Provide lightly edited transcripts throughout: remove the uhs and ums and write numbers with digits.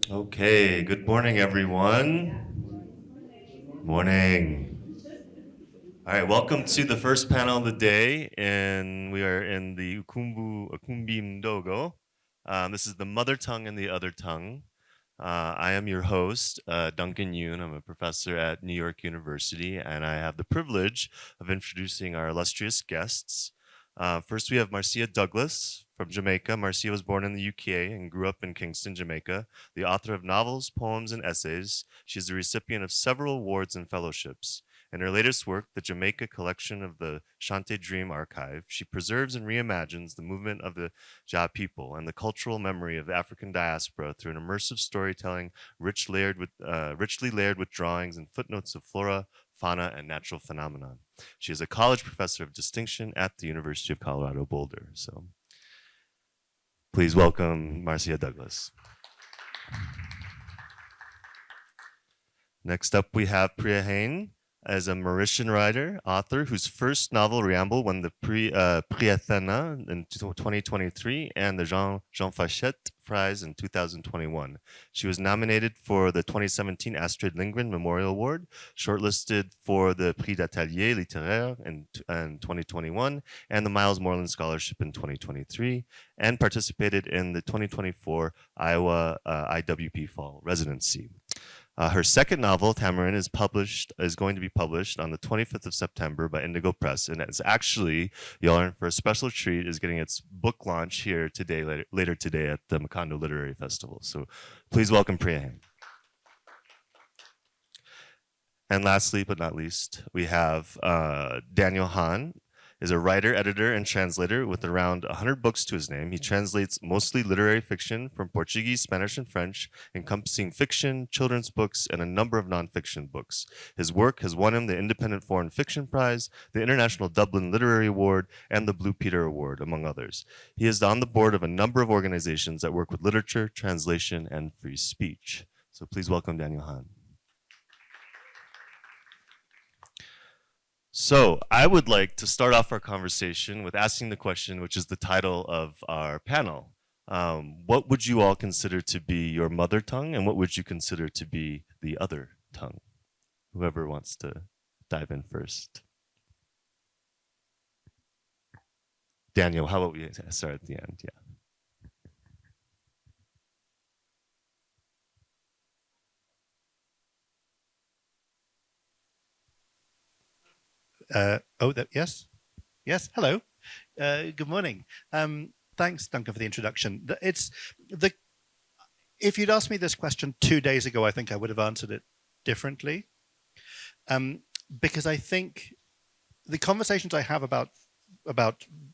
Okay, good morning, everyone. Morning. All right, welcome to the first panel of the day, and we are in the Ukumbi Mdogo. This is the mother tongue and the other tongue. I am your host, Duncan Yoon. I'm a professor at New York University, and I have the privilege of introducing our illustrious guests. First, we have Marcia Douglas from Jamaica. Marcia was born in the UK and grew up in Kingston, Jamaica. The author of novels, poems, and essays, she is the recipient of several awards and fellowships. In her latest work, the Jamaica collection of the Shante Dream Archive, she preserves and reimagines the movement of the Ja people and the cultural memory of the African diaspora through an immersive storytelling richly layered with drawings and footnotes of flora, fauna, and natural phenomena. She is a college professor of distinction at the University of Colorado Boulder. So please welcome Marcia Douglas. Next up, we have Priya Hein as a Mauritian writer, author whose first novel, Reamble, won the Priya Hein in 2023 and the Jean Fachette Prize in 2021. She was nominated for the 2017 Astrid Lindgren Memorial Award, shortlisted for the Prix d'Atelier Littéraire in 2021 and the Miles Moreland Scholarship in 2023, and participated in the 2024 Iowa IWP Fall Residency. Her second novel, Tamarin, is going to be published on the 25th of September by Indigo Press, and it's actually, y'all are in for a special treat, is getting its book launch here today, later today at the Macondo Literary Festival. So please welcome Priya Hein. And lastly, but not least, we have Daniel Hahn, is a writer, editor, and translator with around 100 books to his name. He translates mostly literary fiction from Portuguese, Spanish, and French, encompassing fiction, children's books, and a number of nonfiction books. His work has won him the Independent Foreign Fiction Prize, the International Dublin Literary Award, and the Blue Peter Award, among others. He is on the board of a number of organizations that work with literature, translation, and free speech. So please welcome Daniel Hahn. So I would like to start off our conversation with asking the question, which is the title of our panel. What would you all consider to be your mother tongue, and what would you consider to be the other tongue? Whoever wants to dive in first. Daniel, how about we start at the end? Yeah. Yes. Hello. Good morning. Thanks, Duncan, for the introduction. If you'd asked me this question 2 days ago, I think I would have answered it differently, because I think the conversations I have about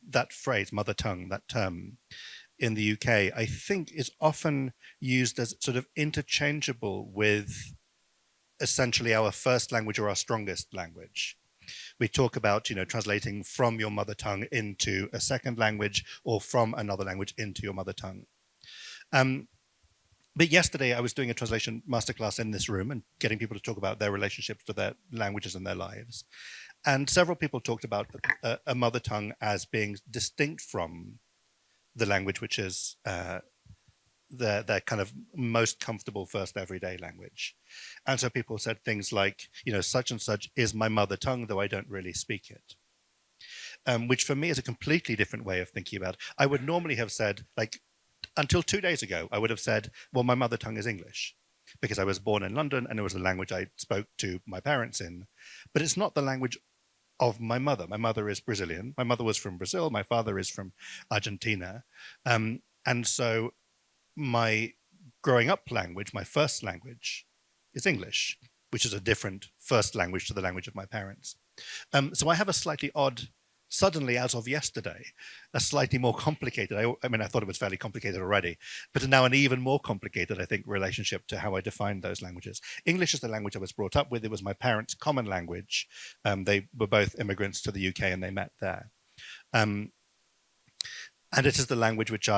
that phrase, mother tongue, that term in the UK, I think is often used as sort of interchangeable with essentially our first language or our strongest language. We talk about, translating from your mother tongue into a second language or from another language into your mother tongue. But yesterday I was doing a translation masterclass in this room and getting people to talk about their relationships to their languages and their lives. And several people talked about a mother tongue as being distinct from the language, which is their kind of most comfortable first everyday language. And so people said things like, such and such is my mother tongue, though I don't really speak it. Which for me is a completely different way of thinking about it. I would normally have said, like, until 2 days ago, I would have said, well, my mother tongue is English, because I was born in London and it was the language I spoke to my parents in. But it's not the language of my mother. My mother is Brazilian. My mother was from Brazil. My father is from Argentina. And so my growing up language, my first language, is English, which is a different first language to the language of my parents. So I have a slightly odd, suddenly as of yesterday, a slightly more complicated, I thought it was fairly complicated already, but now an even more complicated, I think, relationship to how I define those languages. English is the language I was brought up with. It was my parents' common language. They were both immigrants to the UK and they met there. And it is the language which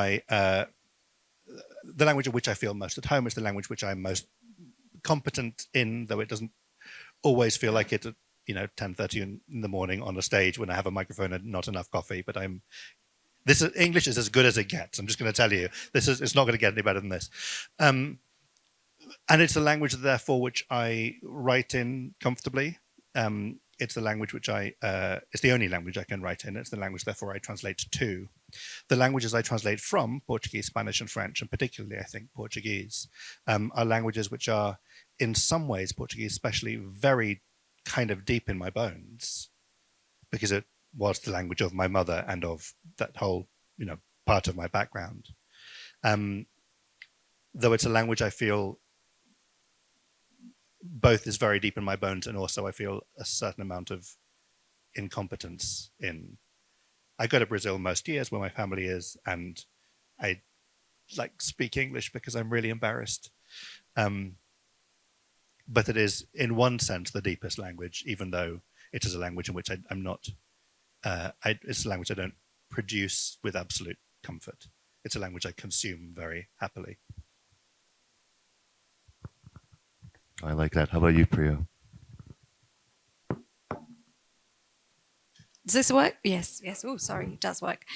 the language in which I feel most at home. Is the language which I'm most competent in, though it doesn't always feel like it at 10:30 in the morning on a stage when I have a microphone and not enough coffee. But English is as good as it gets. I'm just going to tell you, it's not going to get any better than this. And it's a language, therefore, which I write in comfortably. It's the language which it's the only language I can write in. It's the language, therefore, I translate to. The languages I translate from, Portuguese, Spanish, and French, and particularly, I think, Portuguese, are languages which are, in some ways, Portuguese especially, very kind of deep in my bones, because it was the language of my mother and of that whole, part of my background. Though it's a language I feel both is very deep in my bones, and also I feel a certain amount of incompetence in. I go to Brazil most years where my family is, and I speak English because I'm really embarrassed. But it is, in one sense, the deepest language, even though it is a language in which I'm not. It's a language I don't produce with absolute comfort. It's a language I consume very happily. I like that. How about you, Priya? Does this work? Yes. Oh, sorry, it does work.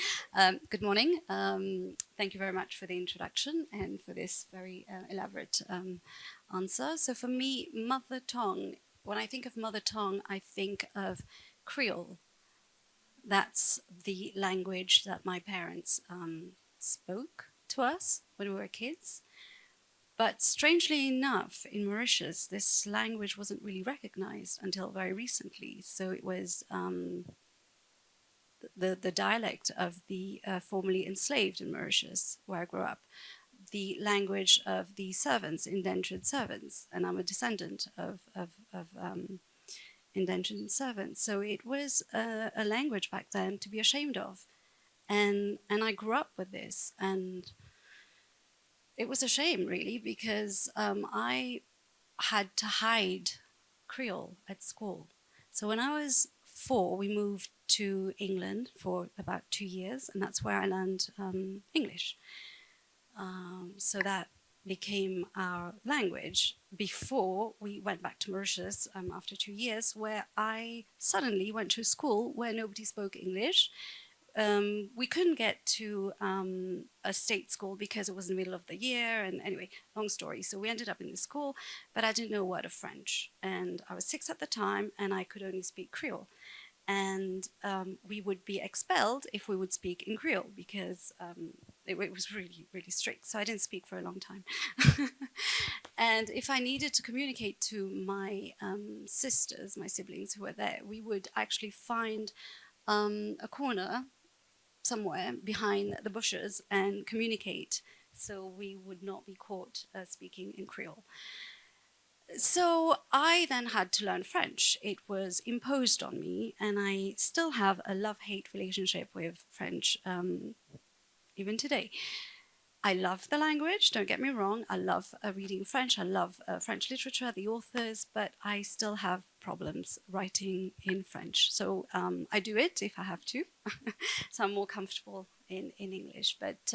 Good morning. Thank you very much for the introduction and for this very elaborate answer. So for me, mother tongue, when I think of mother tongue, I think of Creole. That's the language that my parents spoke to us when we were kids. But strangely enough, in Mauritius, this language wasn't really recognized until very recently. So it was the dialect of the formerly enslaved in Mauritius, where I grew up, the language of the servants, indentured servants, and I'm a descendant of indentured servants. So it was a language back then to be ashamed of, and I grew up with this, and it was a shame, really, because I had to hide Creole at school. So when I was 4, we moved to England for about 2 years, and that's where I learned English. So that became our language before we went back to Mauritius after 2 years, where I suddenly went to a school where nobody spoke English. We couldn't get to a state school because it was in the middle of the year, and anyway, long story. So we ended up in this school, but I didn't know a word of French, and I was 6 at the time, and I could only speak Creole. And we would be expelled if we would speak in Creole, because it was really, really strict. So I didn't speak for a long time. And if I needed to communicate to my sisters, my siblings who were there, we would actually find a corner somewhere behind the bushes and communicate, so we would not be caught speaking in Creole. So I then had to learn French. It was imposed on me, and I still have a love-hate relationship with French even today. I love the language, don't get me wrong. I love reading French. I love French literature, the authors, but I still have problems writing in French. So I do it if I have to. So I'm more comfortable in English. But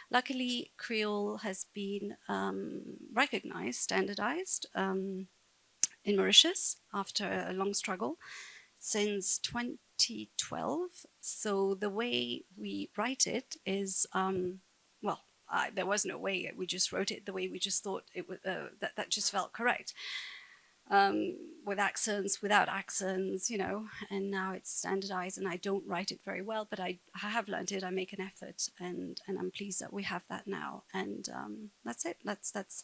luckily, Creole has been recognized, standardized in Mauritius after a long struggle since 2012. So the way we write it is, there was no way. We just wrote it the way we just thought it would. That just felt correct, with accents, without accents, And now it's standardized, and I don't write it very well, but I have learned it. I make an effort, and I'm pleased that we have that now. And that's it. That's.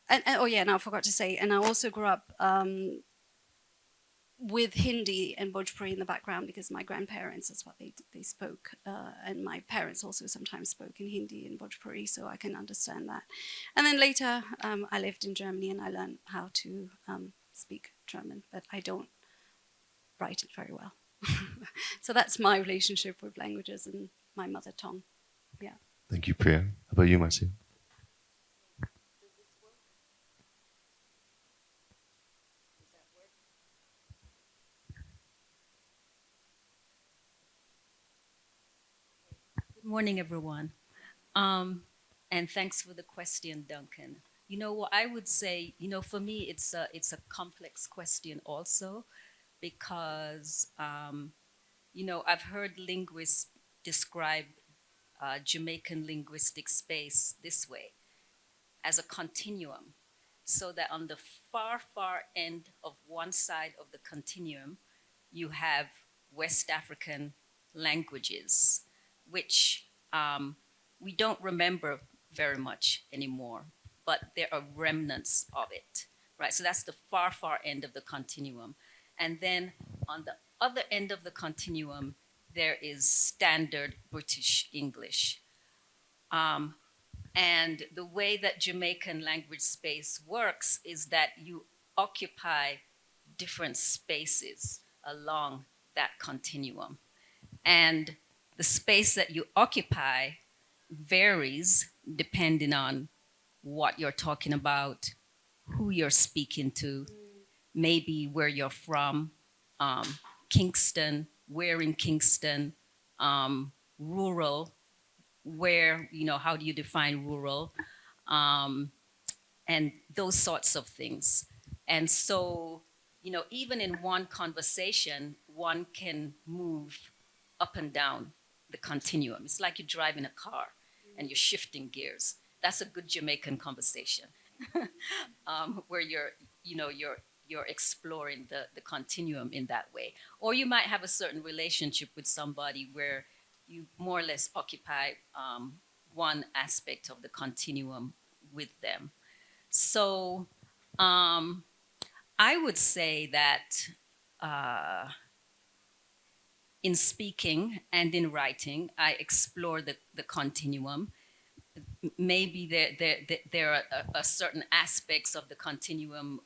And oh yeah, now I forgot to say. And I also grew up with Hindi and Bhojpuri in the background, because my grandparents, that's what they spoke. And my parents also sometimes spoke in Hindi and Bhojpuri, so I can understand that. And then later, I lived in Germany, and I learned how to speak German, but I don't write it very well. So that's my relationship with languages and my mother tongue. Yeah. Thank you, Priya. How about you, Marcia? Good morning, everyone. And thanks for the question, Duncan. What I would say, for me, it's a complex question also, because, I've heard linguists describe Jamaican linguistic space this way, as a continuum. so that on the far, far end of one side of the continuum, you have West African languages, which we don't remember very much anymore, but there are remnants of it, right? So that's the far, far end of the continuum. And then on the other end of the continuum, there is standard British English. And the way that Jamaican language space works is that you occupy different spaces along that continuum. And the space that you occupy varies depending on what you're talking about, who you're speaking to, maybe where you're from, Kingston, where in Kingston, rural, where, how do you define rural, and those sorts of things. And so, even in one conversation, one can move up and down the continuum. It's like you're driving a car and you're shifting gears. That's a good Jamaican conversation, where you're exploring the continuum in that way. Or you might have a certain relationship with somebody where you more or less occupy one aspect of the continuum with them. So I would say that in speaking and in writing, I explore the continuum. Maybe there are certain aspects of the continuum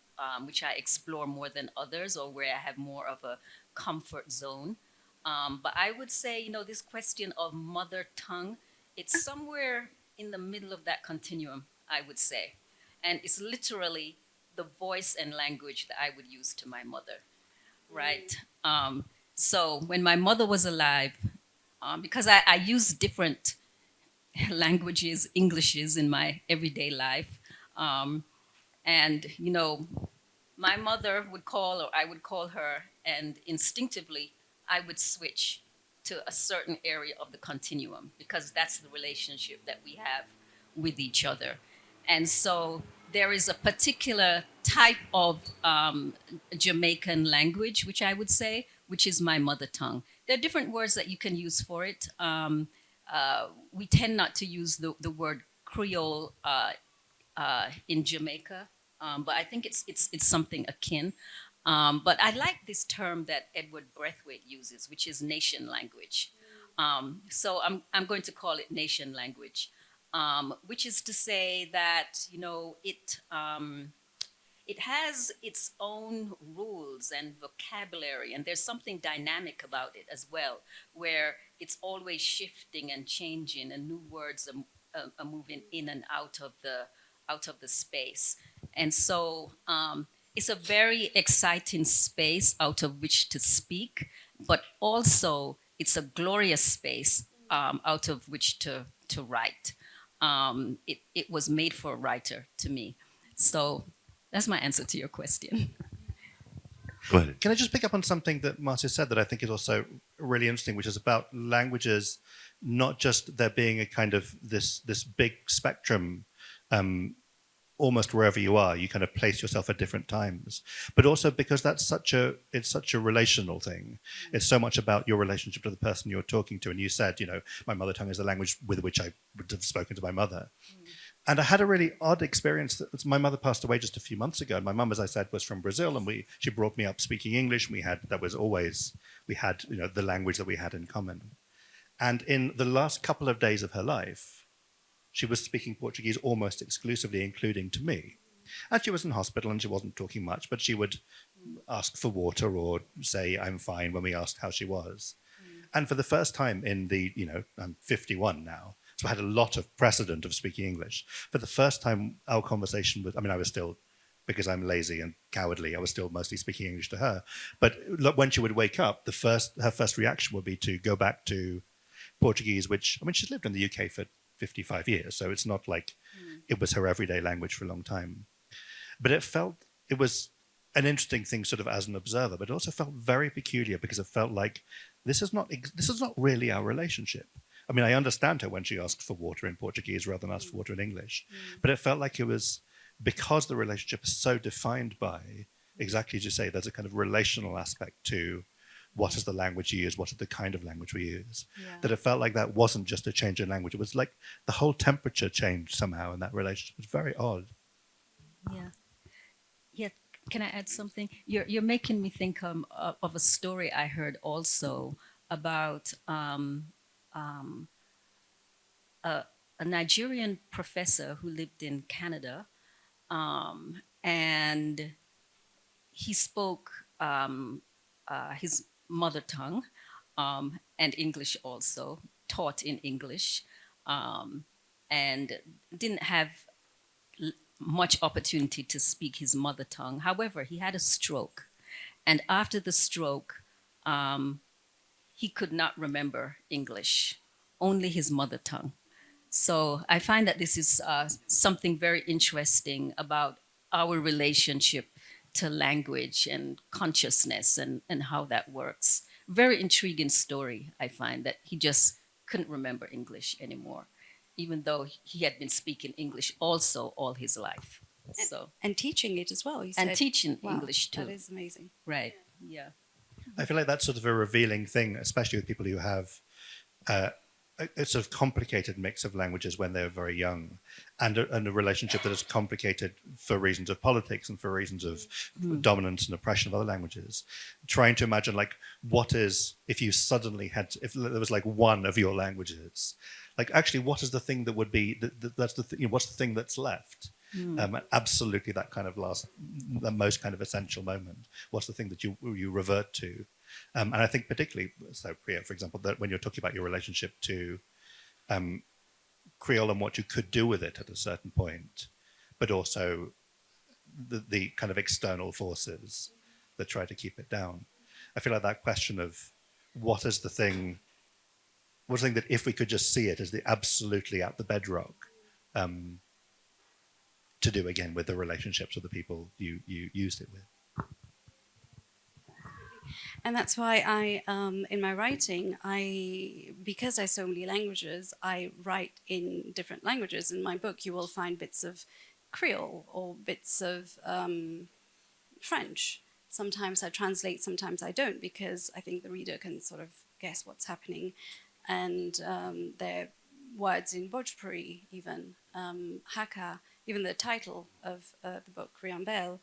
which I explore more than others, or where I have more of a comfort zone. But I would say, this question of mother tongue, it's somewhere in the middle of that continuum, I would say. And it's literally the voice and language that I would use to my mother, right? So when my mother was alive, because I use different languages, Englishes in my everyday life, and, my mother would call, or I would call her, and instinctively, I would switch to a certain area of the continuum, because that's the relationship that we have with each other. And so there is a particular type of Jamaican language, which I would say, which is my mother tongue. There are different words that you can use for it. We tend not to use the word Creole in Jamaica, but I think it's something akin. But I like this term that Edward Braithwaite uses, which is nation language. So I'm going to call it nation language, which is to say that, it has its own rules and vocabulary, and there's something dynamic about it as well, where it's always shifting and changing, and new words are moving in and out of the space. And so it's a very exciting space out of which to speak, but also it's a glorious space out of which to write. It was made for a writer, to me. So that's my answer to your question. Go ahead. Can I just pick up on something that Marcia said that I think is also really interesting, which is about languages, not just there being a kind of this big spectrum, almost wherever you are, you kind of place yourself at different times, but also because it's such a relational thing. It's so much about your relationship to the person you're talking to. And you said, my mother tongue is the language with which I would have spoken to my mother. And I had a really odd experience. My mother passed away just a few months ago. And my mum, as I said, was from Brazil, and she brought me up speaking English. We had the language that we had in common. And in the last couple of days of her life, she was speaking Portuguese almost exclusively, including to me. And she was in hospital and she wasn't talking much, but she would ask for water or say, I'm fine, when we asked how she was. And for the first time I'm 51 now, so I had a lot of precedent of speaking English. For the first time, our conversation I was still, because I'm lazy and cowardly, I was still mostly speaking English to her. But when she would wake up, her first reaction would be to go back to Portuguese, which, she's lived in the UK for 55 years, so it's not like it was her everyday language for a long time. But it was an interesting thing sort of as an observer, but it also felt very peculiar because it felt like this is not really our relationship. I understand her when she asked for water in Portuguese rather than asked for water in English, but it felt like it was because the relationship is so defined by, exactly as you say, there's a kind of relational aspect to what is the language you use, what is the kind of language we use, that it felt like that wasn't just a change in language. It was like the whole temperature changed somehow in that relationship. It was very odd. Yeah. Yeah. Can I add something? You're making me think of a story I heard also about a, a Nigerian professor who lived in Canada, and he spoke his mother tongue and English also, taught in English, and didn't have much opportunity to speak his mother tongue. However, he had a stroke, and after the stroke, he could not remember English, only his mother tongue. So I find that this is something very interesting about our relationship to language and consciousness and how that works. Very intriguing story, I find, that he just couldn't remember English anymore, even though he had been speaking English also all his life. And teaching it as well. He And said, teaching wow, English too. That is amazing. Right, yeah. I feel like that's sort of a revealing thing, especially with people who have a sort of complicated mix of languages when they're very young, and a relationship that is complicated for reasons of politics and for reasons of dominance and oppression of other languages. Trying to imagine, like, what is, if you suddenly had to, if there was like one of your languages, like, actually, what is the thing that would be, that's the what's the thing that's left? Absolutely, that kind of the most kind of essential moment. What's the thing that you revert to? And I think particularly, so Priya, for example, that when you're talking about your relationship to Creole and what you could do with it at a certain point, but also the kind of external forces that try to keep it down. I feel like that question of what is the thing that if we could just see it as the absolutely at the bedrock, to do again with the relationships of the people you used it with. And that's why I, in my writing, because I so many languages, I write in different languages. In my book, you will find bits of Creole or bits of French. Sometimes I translate, sometimes I don't, because I think the reader can sort of guess what's happening. And there are words in Bhojpuri, even Hakka, even the title of the book, Riambel,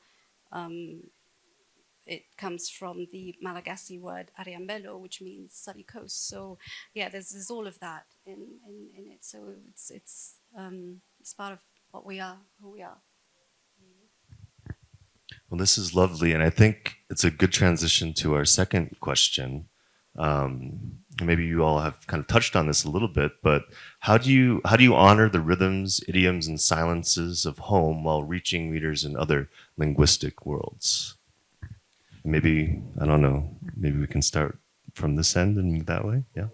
it comes from the Malagasy word Ariambelo, which means sunny coast. So yeah, there's all of that in it. So it's part of what we are, who we are. Well, this is lovely, and I think it's a good transition to our second question. Maybe you all have kind of touched on this a little bit, but how do you honor the rhythms, idioms, and silences of home while reaching readers in other linguistic worlds? Maybe, I don't know, maybe we can start from this end and move that way. Yeah.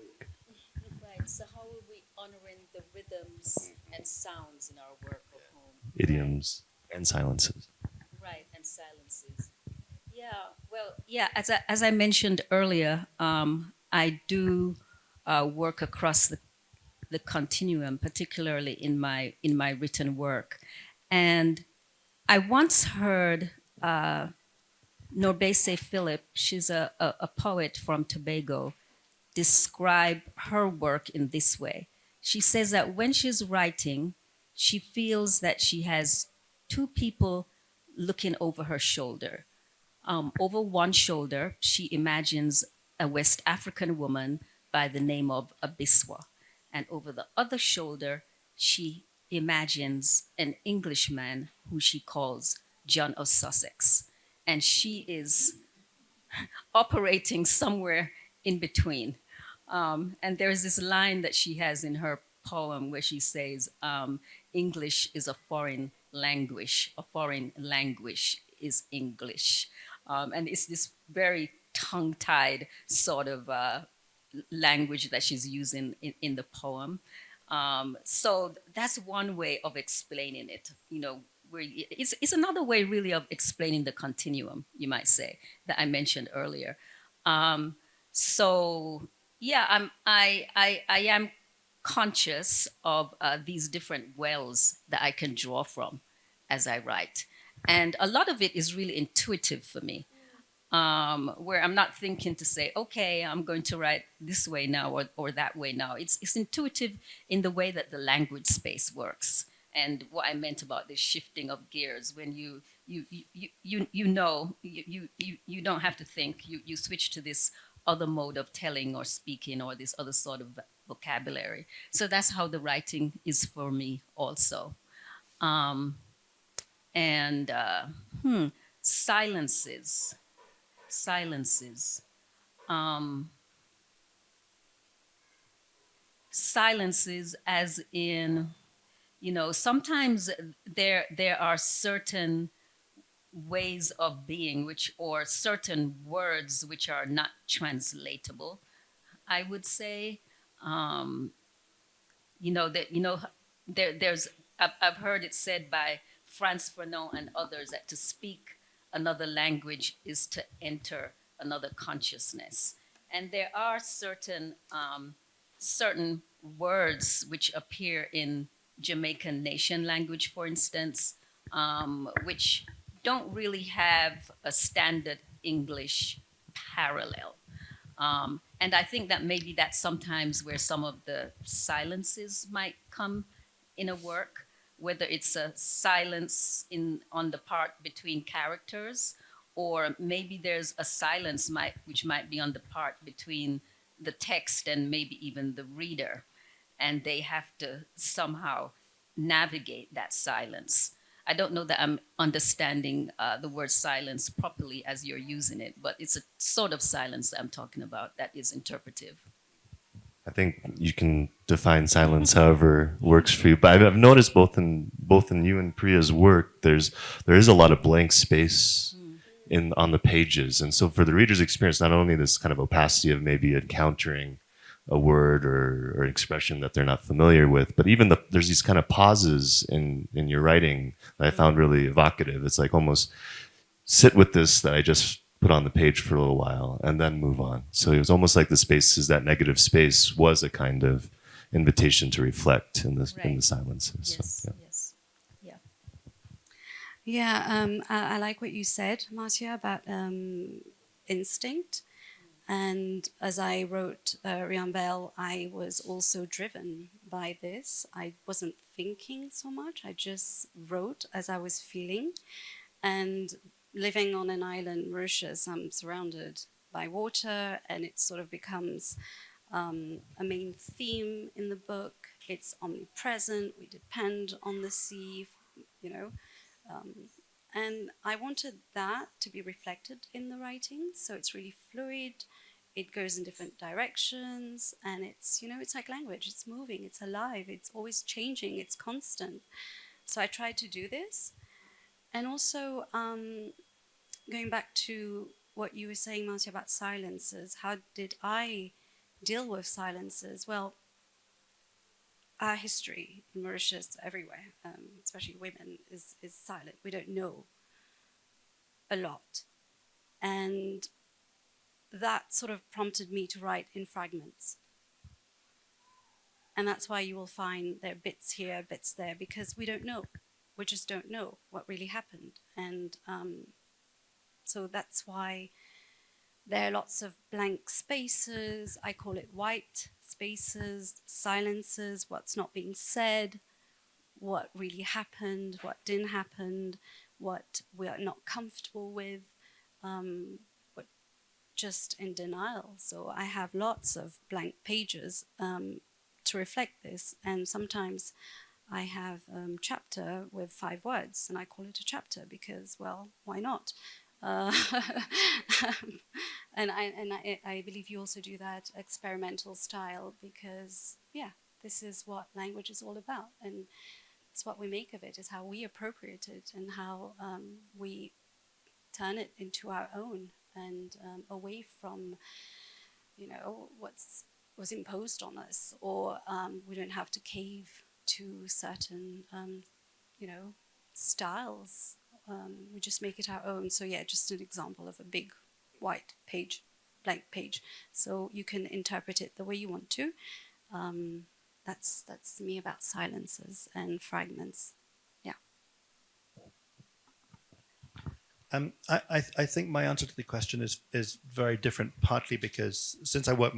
Right. So how are we honoring the rhythms and sounds in our work of home? Idioms and silences. Right, and silences. Yeah. Well, yeah. As I mentioned earlier, I do work across the continuum, particularly in my written work, and I once heard Norbese Philip, she's a poet from Tobago, describe her work in this way. She says that when she's writing, she feels that she has two people looking over her shoulder. Over one shoulder, she imagines a West African woman by the name of Abiswa. And over the other shoulder, she imagines an Englishman who she calls John of Sussex. And she is operating somewhere in between. And there's this line that she has in her poem where she says, English is a foreign language. A foreign language is English. And it's this very tongue-tied sort of language that she's using in the poem. So that's one way of explaining it, where it's another way really of explaining the continuum, you might say, that I mentioned earlier. So yeah, I am conscious of these different wells that I can draw from as I write. And a lot of it is really intuitive for me, where I'm not thinking to say, okay, I'm going to write this way now or that way now. It's intuitive in the way that the language space works. And what I meant about this shifting of gears, when you don't have to think, you switch to this other mode of telling or speaking or this other sort of vocabulary. So that's how the writing is for me also. Um, and silences, silences, um, silences, as in, sometimes there are certain ways of being which, or certain words which are not translatable, I would say. um, there's I've heard it said by Frantz Fanon and others that to speak another language is to enter another consciousness. And there are certain words which appear in Jamaican nation language, for instance, which don't really have a standard English parallel. And I think that maybe that's sometimes where some of the silences might come in a work, whether it's a silence on the part between characters, or maybe there's a silence which might be on the part between the text and maybe even the reader, and they have to somehow navigate that silence. I don't know that I'm understanding the word silence properly as you're using it, but it's a sort of silence that I'm talking about that is interpretive. I think you can define silence however works for you. But I've noticed both in you and Priya's work, there is a lot of blank space on the pages, and so for the reader's experience, not only this kind of opacity of maybe encountering a word or expression that they're not familiar with, but even there's these kind of pauses in your writing that I found really evocative. It's like almost sit with this that I just put on the page for a little while and then move on. So it was almost like the spaces, that negative space was a kind of invitation to reflect in the silences. Yes, So, yeah. yes, yeah. Yeah, I like what you said, Marcia, about instinct. And as I wrote Reinventing, I was also driven by this. I wasn't thinking so much. I just wrote as I was feeling. And living on an island, Mauritius, I'm surrounded by water, and it sort of becomes a main theme in the book. It's omnipresent. We depend on the sea, you know. And I wanted that to be reflected in the writing. So it's really fluid. It goes in different directions, and it's, it's like language. It's moving, it's alive, it's always changing, it's constant. So I tried to do this. And also, going back to what you were saying, Marcia, about silences, how did I deal with silences? Well, our history in Mauritius, everywhere, especially women, is silent. We don't know a lot. And that sort of prompted me to write in fragments. And that's why you will find there are bits here, bits there, because we don't know. We just don't know what really happened. And so that's why there are lots of blank spaces. I call it white spaces, silences, what's not being said, what really happened, what didn't happen, what we are not comfortable with, what just in denial. So I have lots of blank pages to reflect this. And sometimes I have a chapter with 5 words, and I call it a chapter because, well, why not? And I believe you also do that experimental style because, yeah, this is what language is all about. And it's what we make of it, is how we appropriate it and how we turn it into our own and away from, was imposed on us, or we don't have to cave to certain, styles. We just make it our own. So yeah, just an example of a big white page, blank page. So you can interpret it the way you want to. That's me about silences and fragments. Yeah. I think my answer to the question is very different, partly because since I work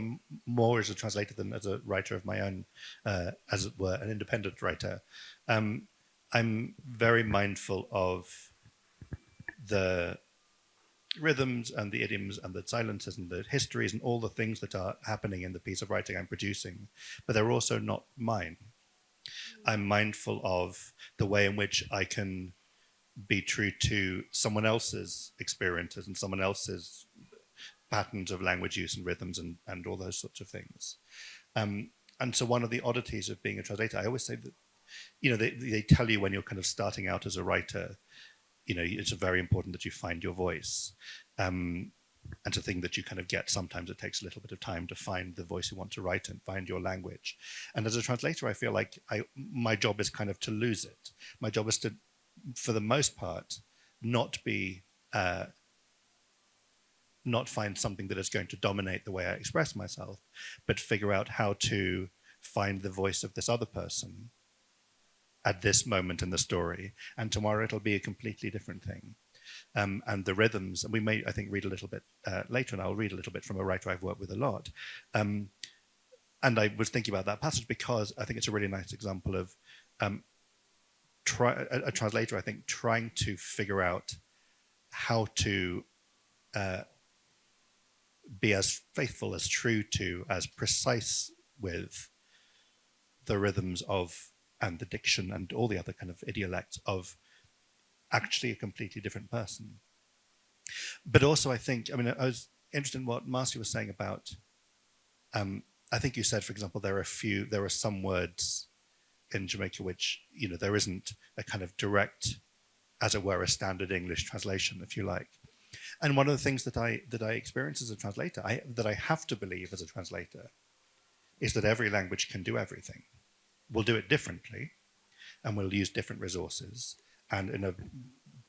more as a translator than as a writer of my own, as it were, an independent writer, I'm very mindful of the rhythms and the idioms and the silences and the histories and all the things that are happening in the piece of writing I'm producing, but they're also not mine. I'm mindful of the way in which I can be true to someone else's experiences and someone else's patterns of language use and rhythms and all those sorts of things. And so one of the oddities of being a translator, I always say that, they tell you when you're kind of starting out as a writer, it's very important that you find your voice. And it's a thing that you kind of get. Sometimes it takes a little bit of time to find the voice you want to write and find your language. And as a translator, I feel like my job is kind of to lose it. My job is to, for the most part, not find something that is going to dominate the way I express myself, but figure out how to find the voice of this other person at this moment in the story, and tomorrow it'll be a completely different thing. And the rhythms, and we may, I think, read a little bit later, and I'll read a little bit from a writer I've worked with a lot. And I was thinking about that passage because I think it's a really nice example of a translator, I think, trying to figure out how to be as faithful, as true to, as precise with the rhythms of, and the diction and all the other kind of idiolects of actually a completely different person. But also I think, I was interested in what Marcia was saying about, I think you said, for example, there are some words in Jamaica which, there isn't a kind of direct, as it were, a standard English translation, if you like. And one of the things that I experience as a translator, that I have to believe as a translator, is that every language can do everything. We'll do it differently, and we'll use different resources. And in a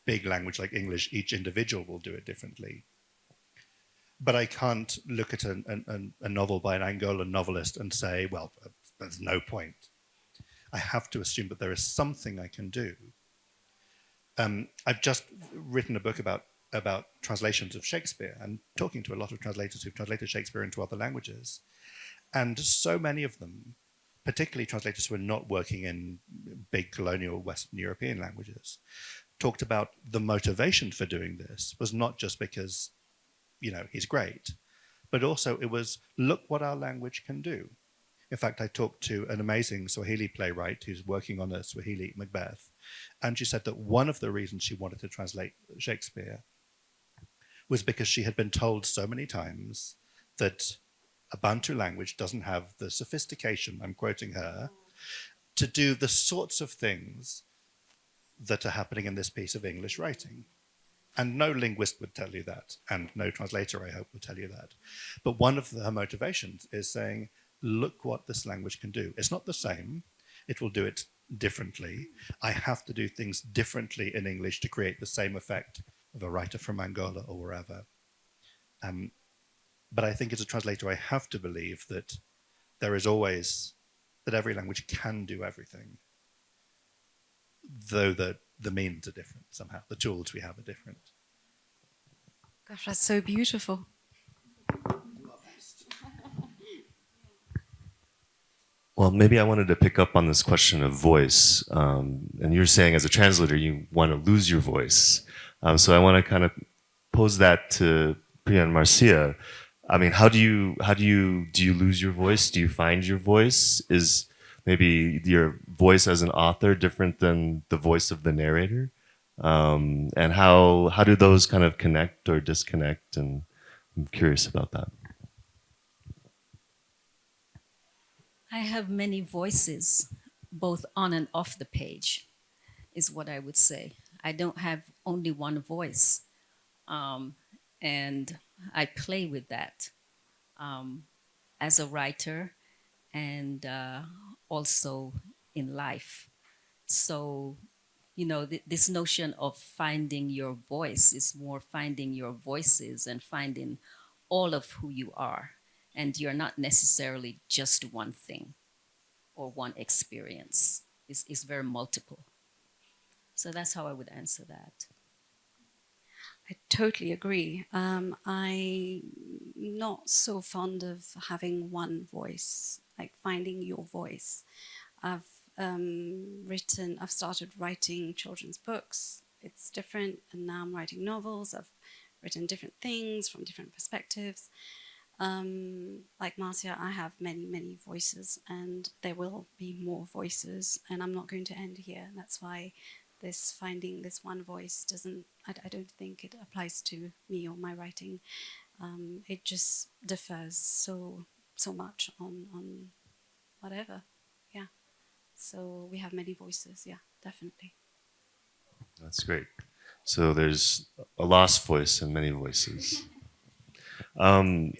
big language like English, each individual will do it differently. But I can't look at a novel by an Angolan novelist and say, well, there's no point. I have to assume that there is something I can do. I've just written a book about translations of Shakespeare and talking to a lot of translators who've translated Shakespeare into other languages. And so many of them, particularly translators who are not working in big colonial Western European languages, talked about the motivation for doing this was not just because, he's great, but also it was, look what our language can do. In fact, I talked to an amazing Swahili playwright who's working on a Swahili Macbeth, and she said that one of the reasons she wanted to translate Shakespeare was because she had been told so many times that a Bantu language doesn't have the sophistication, I'm quoting her, to do the sorts of things that are happening in this piece of English writing. And no linguist would tell you that, and no translator, I hope, would tell you that. But one of her motivations is saying, look what this language can do. It's not the same. It will do it differently. I have to do things differently in English to create the same effect of a writer from Angola or wherever. But I think as a translator, I have to believe that there is always, that every language can do everything, though the means are different somehow. The tools we have are different. Gosh, that's so beautiful. Well, maybe I wanted to pick up on this question of voice. And you're saying as a translator, you want to lose your voice. So I want to kind of pose that to Priya and Marcia. How do you lose your voice? Do you find your voice? Is maybe your voice as an author different than the voice of the narrator? And how do those kind of connect or disconnect? And I'm curious about that. I have many voices, both on and off the page, is what I would say. I don't have only one voice. And I play with that as a writer and also in life. So, this notion of finding your voice is more finding your voices and finding all of who you are. And you're not necessarily just one thing or one experience. It's very multiple. So that's how I would answer that. I totally agree. I'm not so fond of having one voice, like finding your voice. I've I've started writing children's books. It's different, and now I'm writing novels. I've written different things from different perspectives. Like Marcia, I have many, many voices, and there will be more voices, and I'm not going to end here. That's why this finding this one voice doesn't, I don't think it applies to me or my writing. It just differs so much on whatever. Yeah. So we have many voices. Yeah, definitely. That's great. So there's a lost voice and many voices. Um,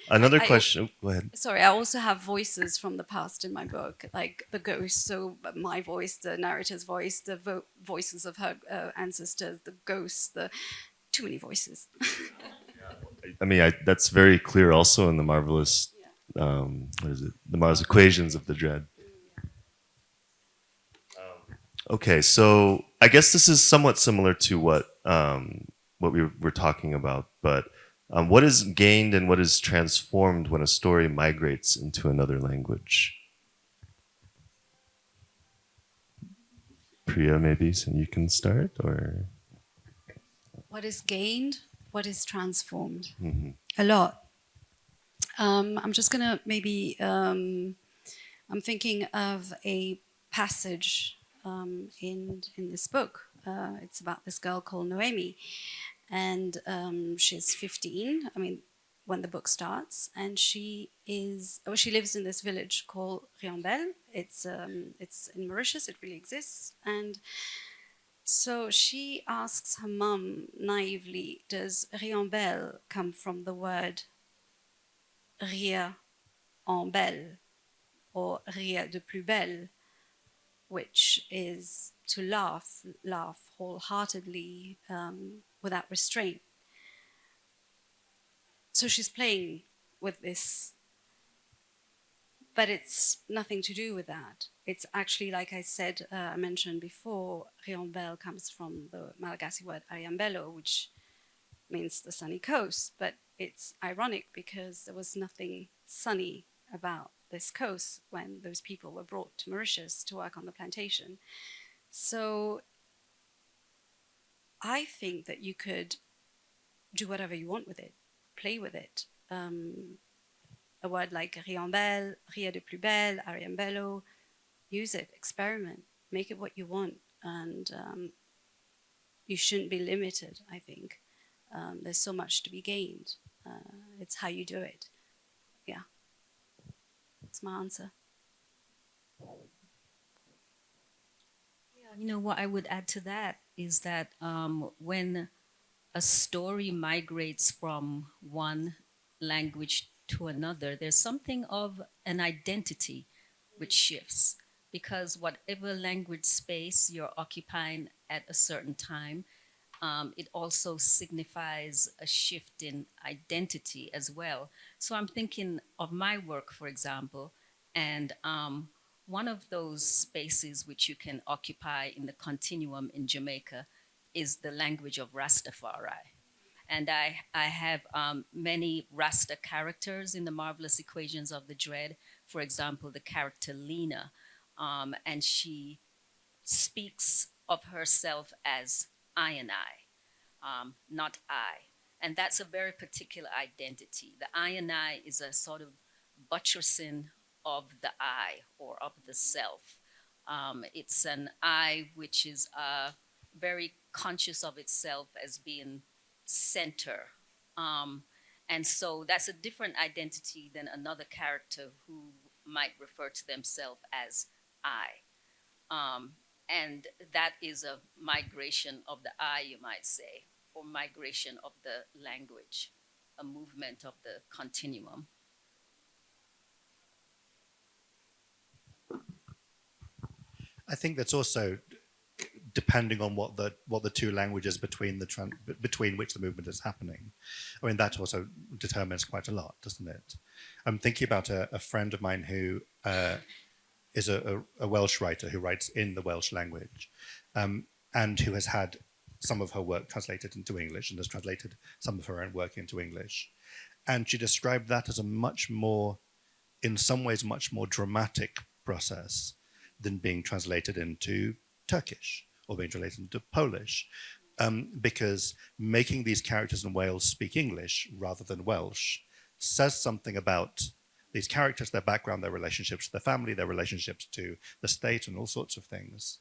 Another I- question. Go ahead. Sorry, I also have voices from the past in my book, like the ghost. So my voice, the narrator's voice, the voices of her ancestors, the ghosts, the too many voices. I mean, that's very clear also in the marvelous, what is it? The marvelous equations of the dread. Okay, so I guess this is somewhat similar to what we were talking about, but what is gained and what is transformed when a story migrates into another language? Priya, maybe so you can start, or What is gained? What is transformed? mm-hmm. A lot. I'm just gonna maybe. I'm thinking of a passage in this book. It's about this girl called Noemi, and she's 15. I mean, when the book starts, and she lives in this village called Reinventing. It's in Mauritius. It really exists, and so she asks her mum naively, "Does Reinventing come from the word rire en belle or rire de plus belle?" Which is to laugh wholeheartedly without restraint. So she's playing with this, but it's nothing to do with that. It's actually, like I said, I mentioned before, Riambel comes from the Malagasy word Ariambelo, which means the sunny coast, but it's ironic because there was nothing sunny about this coast when those people were brought to Mauritius to work on the plantation. So I think that you could do whatever you want with it, play with it. A word like riambelle, ria de plus belle, ariambello, use it, experiment, make it what you want, and you shouldn't be limited, I think. There's so much to be gained. It's how you do it. Yeah, that's my answer. Yeah, you know what I would add to that is that when a story migrates from one language to another, there's something of an identity which shifts because whatever language space you're occupying at a certain time, it also signifies a shift in identity as well. So I'm thinking of my work, for example, and one of those spaces which you can occupy in the continuum in Jamaica is the language of Rastafari. And I have many Rasta characters in the marvelous equations of the dread. For example, the character Lena, and she speaks of herself as I and I, not I. And that's a very particular identity. The I and I is a sort of buttressing of the I or of the self. It's an I which is very conscious of itself as being center. And so that's a different identity than another character who might refer to themselves as I. And that is a migration of the I, you might say, or migration of the language, a movement of the continuum. I think that's also depending on what the two languages between between which the movement is happening. I mean, that also determines quite a lot, doesn't it? I'm thinking about a friend of mine who is a Welsh writer who writes in the Welsh language. and who has had some of her work translated into English and has translated some of her own work into English. And she described that as a much more, in some ways, much more dramatic process than being translated into Turkish or being translated into Polish. Because making these characters in Wales speak English rather than Welsh says something about these characters, their background, their relationships to their family, their relationships to the state, and all sorts of things.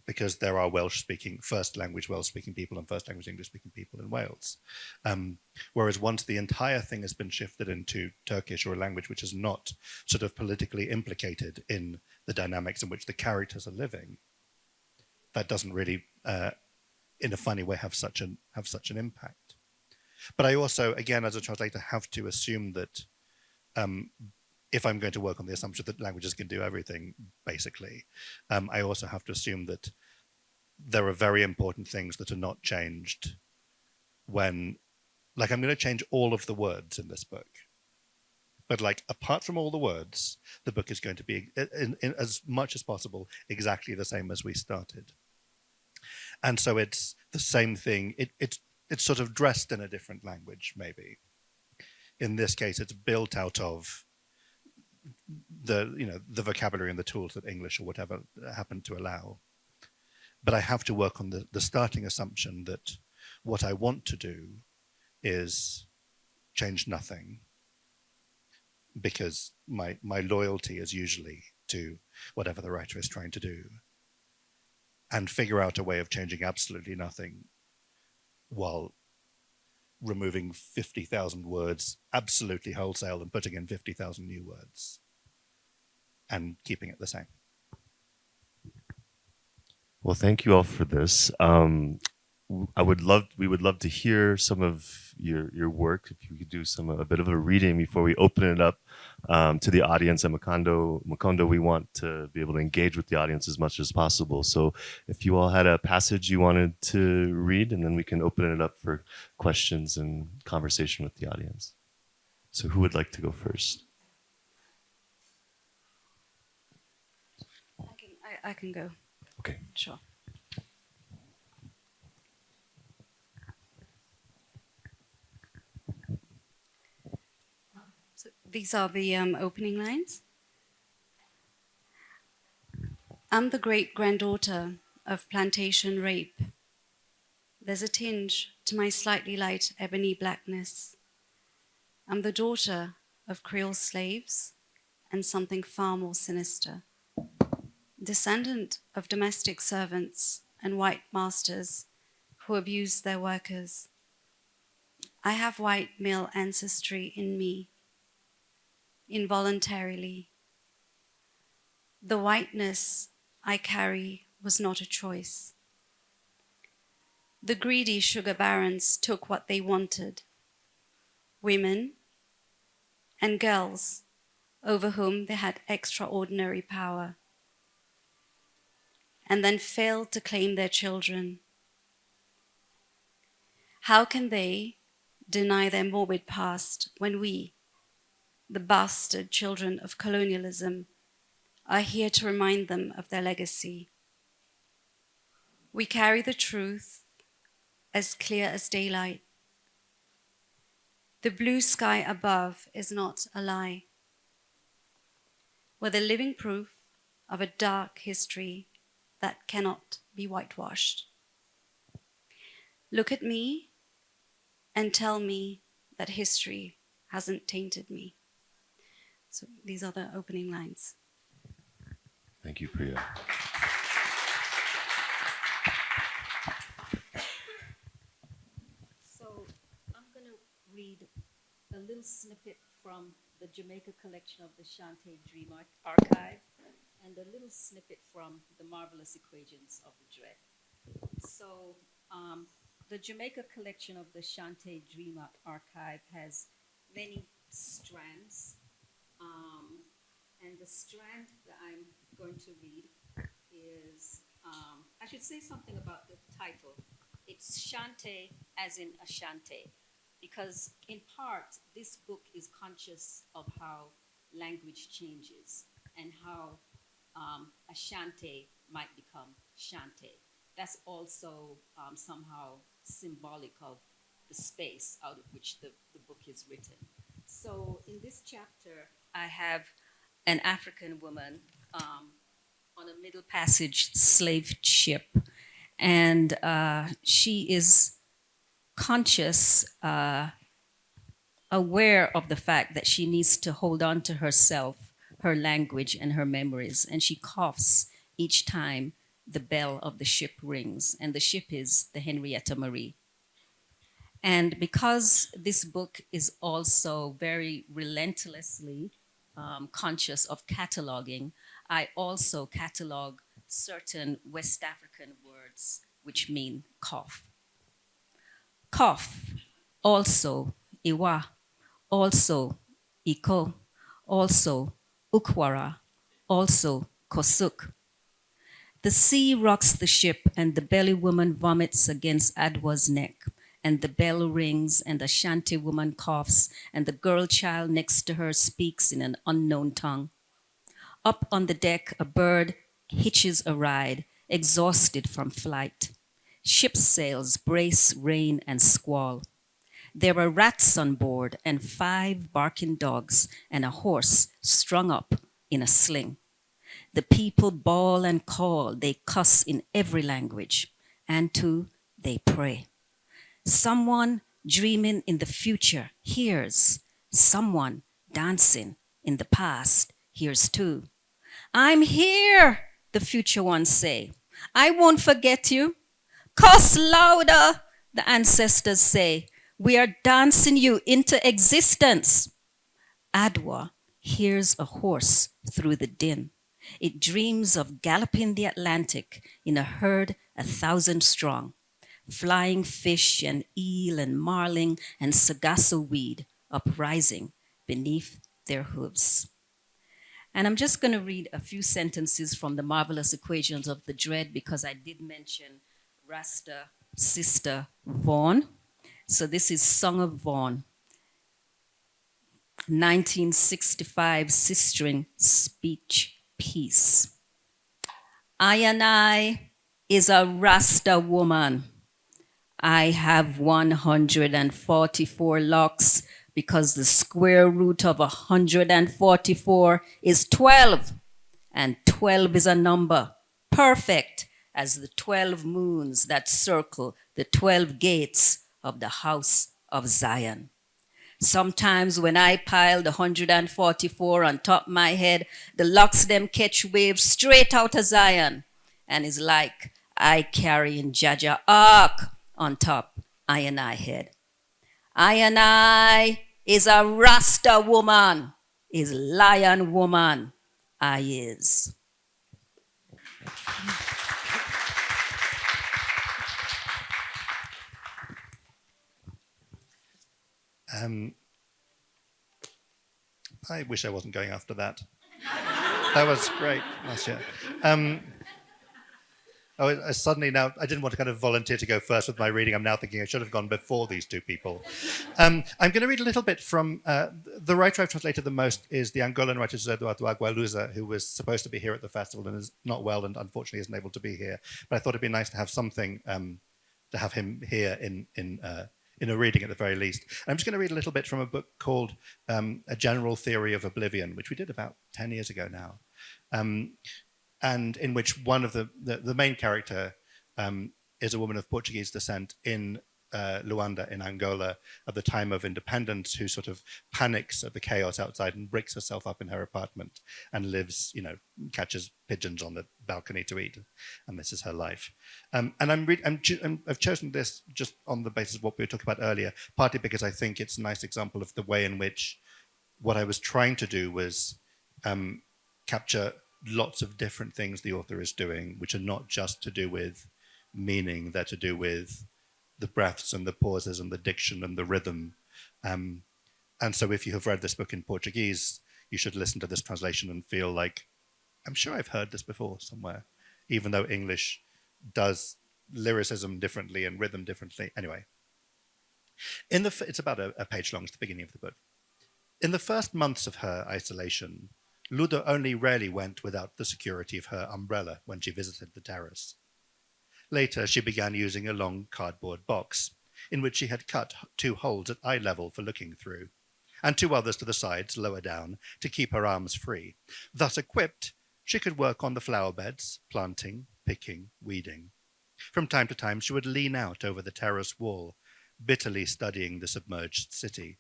Because there are Welsh-speaking, first language Welsh-speaking people and first language English-speaking people in Wales. Whereas once the entire thing has been shifted into Turkish, or a language which is not sort of politically implicated in the dynamics in which the characters are living, that doesn't really, in a funny way, have such an impact. But I also, again, as a translator, have to assume that if I'm going to work on the assumption that languages can do everything, basically, I also have to assume that there are very important things that are not changed when, like, I'm going to change all of the words in this book. But like, apart from all the words, the book is going to be, in as much as possible, exactly the same as we started. And so it's the same thing. It's sort of dressed in a different language, maybe. In this case, it's built out of the vocabulary and the tools that English or whatever happen to allow. But I have to work on the starting assumption that what I want to do is change nothing, because my loyalty is usually to whatever the writer is trying to do, and figure out a way of changing absolutely nothing while removing 50,000 words absolutely wholesale and putting in 50,000 new words and keeping it the same. Well, thank you all for this. We would love to hear some of your work. If you could do a bit of a reading before we open it up to the audience at Macondo. We want to be able to engage with the audience as much as possible. So if you all had a passage you wanted to read, and then we can open it up for questions and conversation with the audience. So who would like to go first? I can go. Okay. Sure. So these are the opening lines. I'm the great-granddaughter of plantation rape. There's a tinge to my slightly light ebony blackness. I'm the daughter of Creole slaves and something far more sinister. Descendant of domestic servants and white masters who abused their workers. I have white male ancestry in me, involuntarily. The whiteness I carry was not a choice. The greedy sugar barons took what they wanted, women and girls over whom they had extraordinary power, and then failed to claim their children. How can they deny their morbid past when we, the bastard children of colonialism, are here to remind them of their legacy? We carry the truth as clear as daylight. The blue sky above is not a lie. We're the living proof of a dark history that cannot be whitewashed. Look at me and tell me that history hasn't tainted me. So these are the opening lines. Thank you, Priya. So I'm going to read a little snippet from the Jamaica collection of the Shantae Dream Archive, and a little snippet from the Marvelous Equations of the Dread. So the Jamaica collection of the Shantae Dream Archive has many strands, and the strand that I'm going to read is, I should say something about the title. It's Shantae as in Ashanti, because in part this book is conscious of how language changes and how Ashanti might become Shantae. that's also somehow symbolic of the space out of which the book is written. So in this chapter, I have an African woman on a Middle Passage slave ship, and she is conscious, aware of the fact that she needs to hold on to herself, her language, and her memories, and she coughs each time the bell of the ship rings, and the ship is the Henrietta Marie. And because this book is also very relentlessly conscious of cataloging, I also catalog certain West African words which mean cough. Cough, also Iwa, also Iko, also Ukwara, also Kosuk. The sea rocks the ship, and the belly woman vomits against Adwa's neck, and the bell rings, and the Ashanti woman coughs, and the girl child next to her speaks in an unknown tongue. Up on the deck, a bird hitches a ride, exhausted from flight. Ship's sails brace rain and squall. There are rats on board, and 5 barking dogs, and a horse strung up in a sling. The people bawl and call, they cuss in every language, and too, they pray. Someone dreaming in the future hears, someone dancing in the past hears too. I'm here, the future ones say. I won't forget you. Cuss louder, the ancestors say. We are dancing you into existence. Adwa hears a horse through the din. It dreams of galloping the Atlantic in a herd 1,000 strong, flying fish and eel and marling and sagasso weed uprising beneath their hooves. And I'm just going to read a few sentences from the Marvelous Equations of the Dread because I did mention Rasta Sister Vaughan. So this is Song of Vaughan, 1965 Sistering Speech Piece. I and I is a Rasta woman. I have 144 locks because the square root of 144 is 12, and 12 is a number perfect as the 12 moons that circle the 12 gates of the house of Zion. Sometimes when I pile the 144 on top my head, the locks them catch waves straight out of Zion, and it's like I carrying Jaja Ark on top I and I head. I and I is a Rasta woman, is lion woman, I is. I wish I wasn't going after that. That was great, Marcia. I suddenly now, I didn't want to kind of volunteer to go first with my reading. I'm now thinking I should have gone before these two people. I'm going to read a little bit from, the writer I've translated the most is the Angolan writer Eduardo Agualusa, who was supposed to be here at the festival and is not well and unfortunately isn't able to be here. But I thought it'd be nice to have something, to have him here in a reading at the very least. And I'm just going to read a little bit from a book called A General Theory of Oblivion, which we did about 10 years ago now. And in which one of the main character is a woman of Portuguese descent in Luanda in Angola at the time of independence, who sort of panics at the chaos outside and bricks herself up in her apartment and lives, catches pigeons on the balcony to eat, and this is her life. And I've chosen this just on the basis of what we were talking about earlier, partly because I think it's a nice example of the way in which what I was trying to do was capture lots of different things the author is doing, which are not just to do with meaning, they're to do with the breaths and the pauses and the diction and the rhythm. And so if you have read this book in Portuguese, you should listen to this translation and feel like, I'm sure I've heard this before somewhere, even though English does lyricism differently and rhythm differently. Anyway, it's about a page long, it's the beginning of the book. In the first months of her isolation, Ludo only rarely went without the security of her umbrella when she visited the terrace. Later, she began using a long cardboard box in which she had cut 2 holes at eye level for looking through, and 2 others to the sides, lower down, to keep her arms free. Thus equipped, she could work on the flower beds, planting, picking, weeding. From time to time, she would lean out over the terrace wall, bitterly studying the submerged city.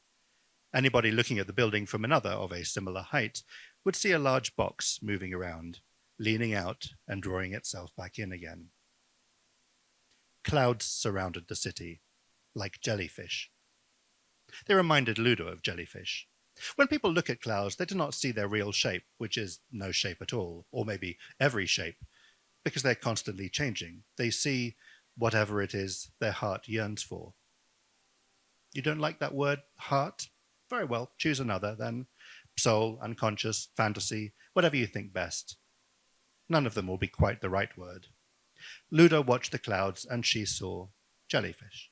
Anybody looking at the building from another of a similar height would see a large box moving around, leaning out and drawing itself back in again. Clouds surrounded the city, like jellyfish. They reminded Ludo of jellyfish. When people look at clouds, they do not see their real shape, which is no shape at all, or maybe every shape, because they're constantly changing. They see whatever it is their heart yearns for. You don't like that word, heart? Very well, choose another then. Soul, unconscious, fantasy, whatever you think best. None of them will be quite the right word. Ludo watched the clouds and she saw jellyfish.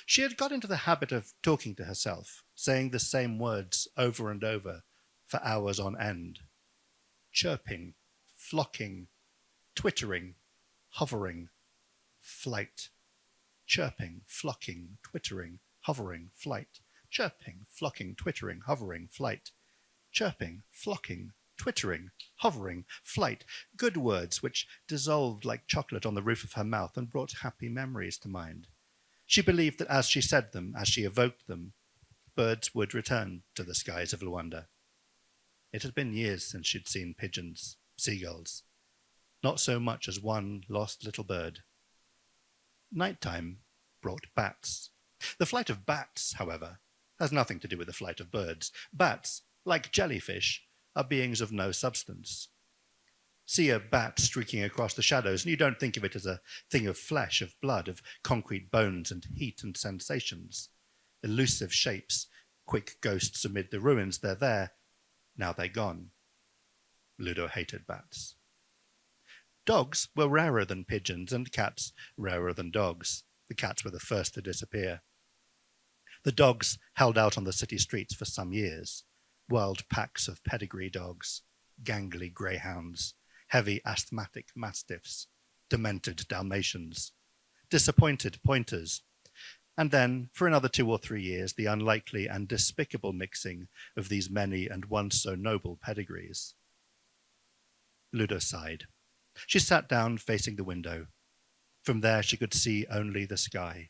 She had got into the habit of talking to herself, saying the same words over and over for hours on end. Chirping, flocking, twittering, hovering, flight. Chirping, flocking, twittering, hovering, flight. Chirping, flocking, twittering, hovering, flight. Chirping, flocking, twittering, hovering, flight. Good words which dissolved like chocolate on the roof of her mouth and brought happy memories to mind. She believed that as she said them, as she evoked them, birds would return to the skies of Luanda. It had been years since she'd seen pigeons, seagulls, not so much as one lost little bird. Nighttime brought bats. The flight of bats, however, has nothing to do with the flight of birds. Bats, like jellyfish, are beings of no substance. See a bat streaking across the shadows, and you don't think of it as a thing of flesh, of blood, of concrete bones and heat and sensations. Elusive shapes, quick ghosts amid the ruins. They're there, now they're gone. Ludo hated bats. Dogs were rarer than pigeons, and cats rarer than dogs. The cats were the first to disappear. The dogs held out on the city streets for some years. Wild packs of pedigree dogs, gangly greyhounds, heavy asthmatic mastiffs, demented Dalmatians, disappointed pointers, and then, for another 2 or 3 years, the unlikely and despicable mixing of these many and once so noble pedigrees. Ludo sighed. She sat down facing the window. From there she could see only the sky,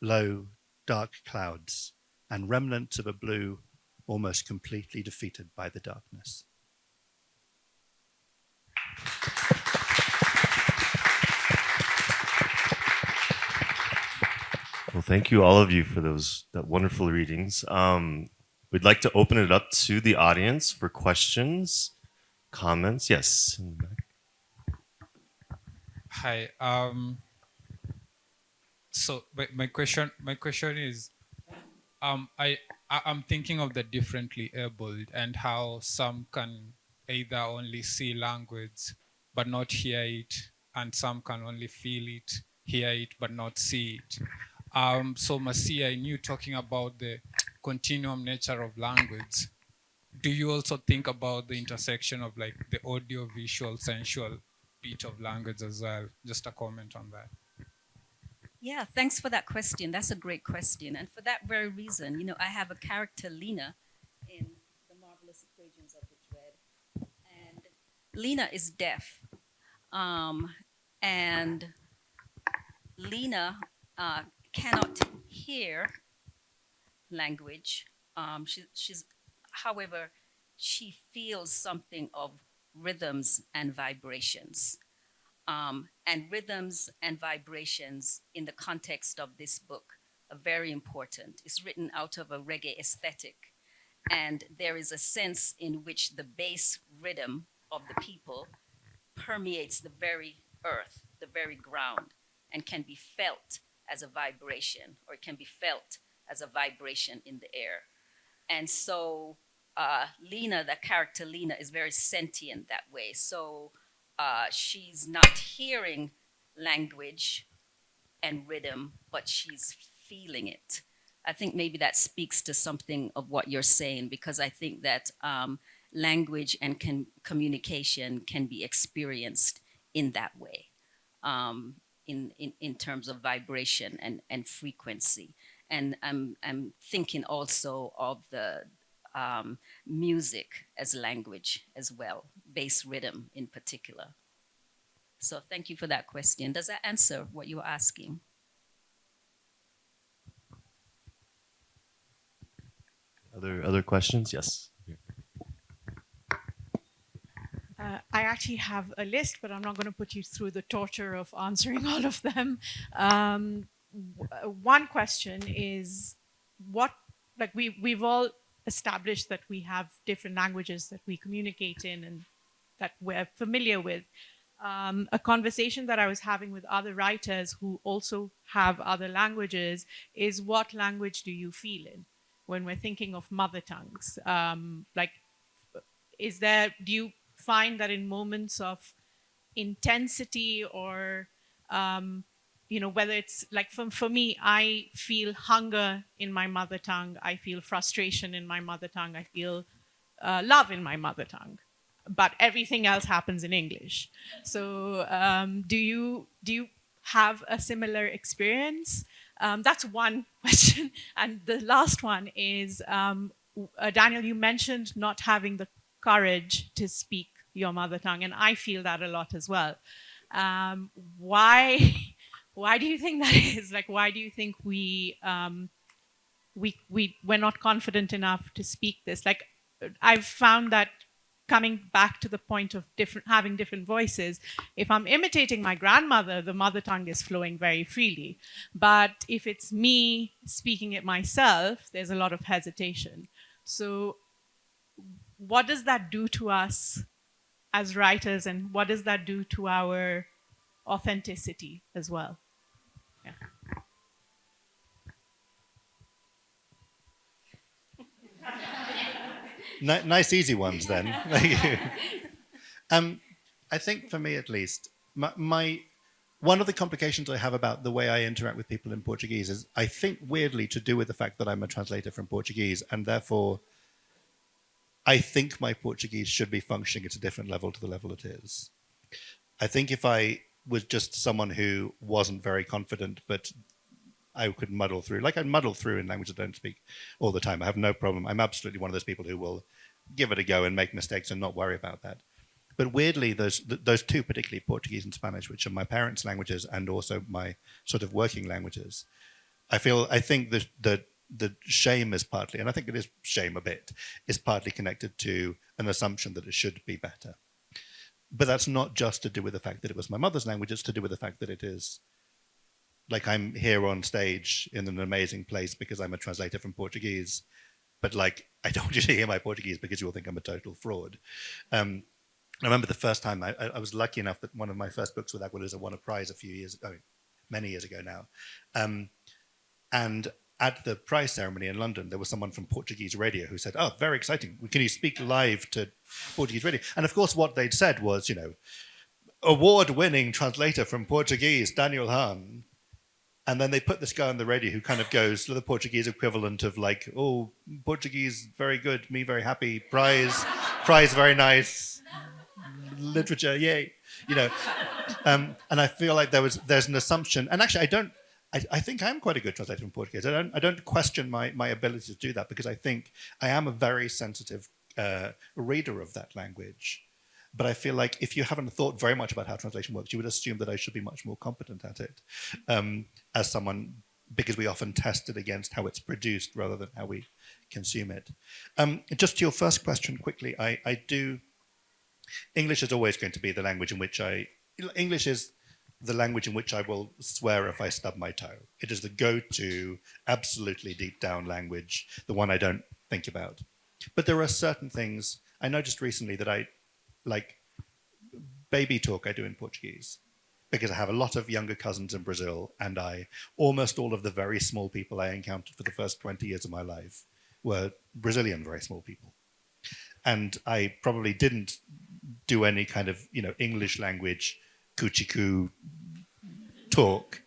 low, dark clouds, and remnants of a blue almost completely defeated by the darkness. Well, thank you all of you for that wonderful readings. We'd like to open it up to the audience for questions, comments. Yes, in the back. Hi. So my question is, I'm thinking of the differently abled and how some can either only see language but not hear it, and some can only feel it, hear it but not see it. So Marcia, in you talking about the continuum nature of language, do you also think about the intersection of like the audio, visual, sensual bit of language as well? Just a comment on that. Yeah, thanks for that question. That's a great question. And for that very reason, I have a character, Lena, in The Marvelous Equations of the Dread. And Lena is deaf. And Lena cannot hear language. However, she feels something of rhythms and vibrations. And rhythms and vibrations in the context of this book are very important. It's written out of a reggae aesthetic. And there is a sense in which the bass rhythm of the people permeates the very earth, the very ground, and can be felt as a vibration, or it can be felt as a vibration in the air. And so Lena, the character Lena, is very sentient that way. So she's not hearing language and rhythm, but she's feeling it. I think maybe that speaks to something of what you're saying, because I think that language and communication can be experienced in that way. in terms of vibration and frequency. And I'm thinking also of the music as language as well, bass rhythm in particular. So thank you for that question. Does that answer what you were asking? Other questions? Yes. I actually have a list, but I'm not going to put you through the torture of answering all of them. One question is, we've all established that we have different languages that we communicate in and that we're familiar with. A conversation that I was having with other writers who also have other languages is, what language do you feel in when we're thinking of mother tongues? Do you find that in moments of intensity or, whether it's like for me, I feel hunger in my mother tongue, I feel frustration in my mother tongue, I feel love in my mother tongue, but everything else happens in English. So do you have a similar experience? That's one question. And the last one is, Daniel, you mentioned not having the courage to speak your mother tongue, and I feel that a lot as well. Why do you think that is? Like, why do you think we're not confident enough to speak this? Like, I've found that coming back to the point of having different voices, if I'm imitating my grandmother, the mother tongue is flowing very freely. But if it's me speaking it myself, there's a lot of hesitation. So what does that do to us as writers, and what does that do to our authenticity as well? Yeah. Nice easy ones then. I think for me at least, one of the complications I have about the way I interact with people in Portuguese is, I think, weirdly to do with the fact that I'm a translator from Portuguese, and therefore I think my Portuguese should be functioning at a different level to the level it is. I think if I was just someone who wasn't very confident, but I could muddle through, like I muddle through in language I don't speak all the time. I have no problem. I'm absolutely one of those people who will give it a go and make mistakes and not worry about that. But weirdly, those two, particularly Portuguese and Spanish, which are my parents' languages and also my sort of working languages, I think the shame is partly, and I think it is shame a bit, is partly connected to an assumption that it should be better. But that's not just to do with the fact that it was my mother's language, it's to do with the fact that it is, like, I'm here on stage in an amazing place because I'm a translator from Portuguese, but like, I don't want you to hear my Portuguese because you'll think I'm a total fraud. I remember the first time I was lucky enough that one of my first books with Aguilusa won a prize many years ago now. And at the prize ceremony in London, there was someone from Portuguese radio who said, "Oh, very exciting. Can you speak live to Portuguese radio?" And of course, what they'd said was, award-winning translator from Portuguese, Daniel Hahn. And then they put this guy on the radio who kind of goes to the Portuguese equivalent of like, "Oh, Portuguese, very good, me very happy, prize, very nice, literature, yay." And I feel like there's an assumption, and actually I think I'm quite a good translator from Portuguese. I don't question my ability to do that, because I think I am a very sensitive reader of that language. But I feel like if you haven't thought very much about how translation works, you would assume that I should be much more competent at it as someone, because we often test it against how it's produced rather than how we consume it. Just to your first question quickly, English is always going to be the language in which English is the language in which I will swear if I stub my toe. It is the go-to, absolutely deep down language, the one I don't think about. But there are certain things, I noticed recently that like baby talk I do in Portuguese, because I have a lot of younger cousins in Brazil, and almost all of the very small people I encountered for the first 20 years of my life were Brazilian very small people. And I probably didn't do any kind of, English language cuchiku talk,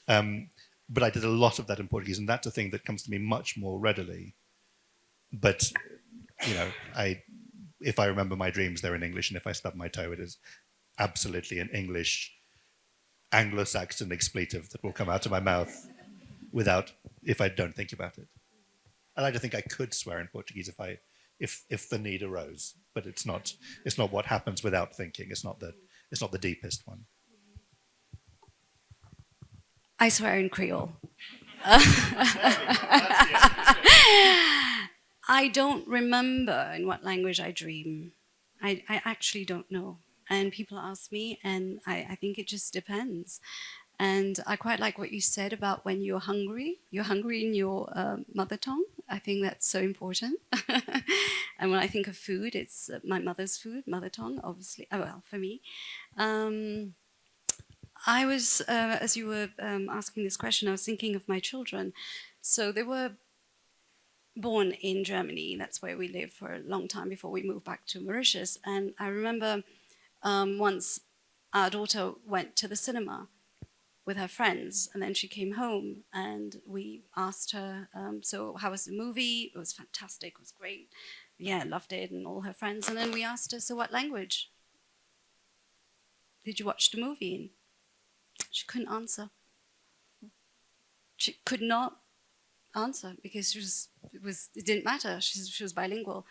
but I did a lot of that in Portuguese, and that's a thing that comes to me much more readily. But, if I remember my dreams, they're in English, and if I stub my toe, it is absolutely in English. Anglo-Saxon expletive that will come out of my mouth if I don't think about it. I like to think I could swear in Portuguese if the need arose, but it's not what happens without thinking. It's not the deepest one. I swear in Creole. I don't remember in what language I dream. I actually don't know. And people ask me, and I think it just depends. And I quite like what you said about when you're hungry in your mother tongue. I think that's so important. And when I think of food, it's my mother's food, mother tongue, obviously. Oh, well, for me. I was, as you were asking this question, I was thinking of my children. So they were born in Germany. That's where we lived for a long time before we moved back to Mauritius. And I remember once our daughter went to the cinema with her friends, and then she came home and we asked her, so how was the movie? It was fantastic, it was great. Yeah, loved it, and all her friends. And then we asked her, so what language did you watch the movie in? She couldn't answer. She could not answer because it didn't matter. She was bilingual.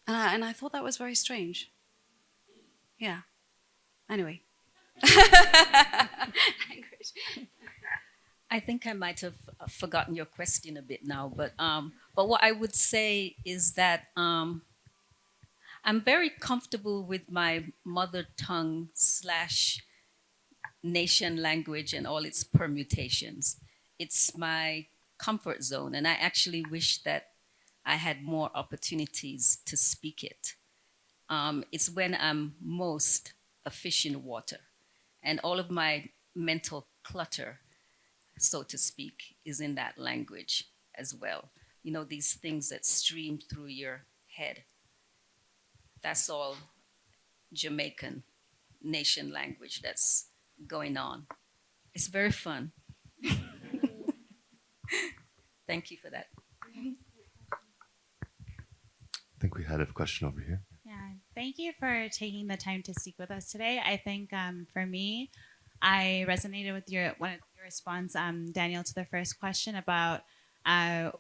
And I thought that was very strange. Yeah. Anyway. Language. I think I might have forgotten your question a bit now, but what I would say is that I'm very comfortable with my mother tongue / nation language and all its permutations. It's my comfort zone, and I actually wish that I had more opportunities to speak it. It's when I'm most a fish in water, and all of my mental clutter, so to speak, is in that language as well. You know, these things that stream through your head. That's all Jamaican nation language that's going on. It's very fun. Thank you for that. I think we had a question over here. Yeah, thank you for taking the time to speak with us today. I think for me, I resonated with your response, Daniel, to the first question about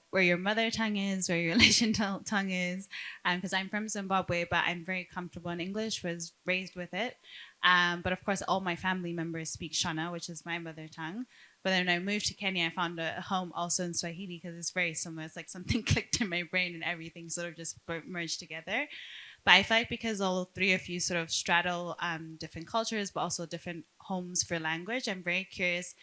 where your mother tongue is, where your relation tongue is, because I'm from Zimbabwe, but I'm very comfortable in English, was raised with it. But of course, all my family members speak Shona, which is my mother tongue. But then when I moved to Kenya, I found a home also in Swahili because it's very similar. It's like something clicked in my brain and everything sort of just merged together. But I feel like because all three of you sort of straddle different cultures, but also different homes for language, I'm very curious.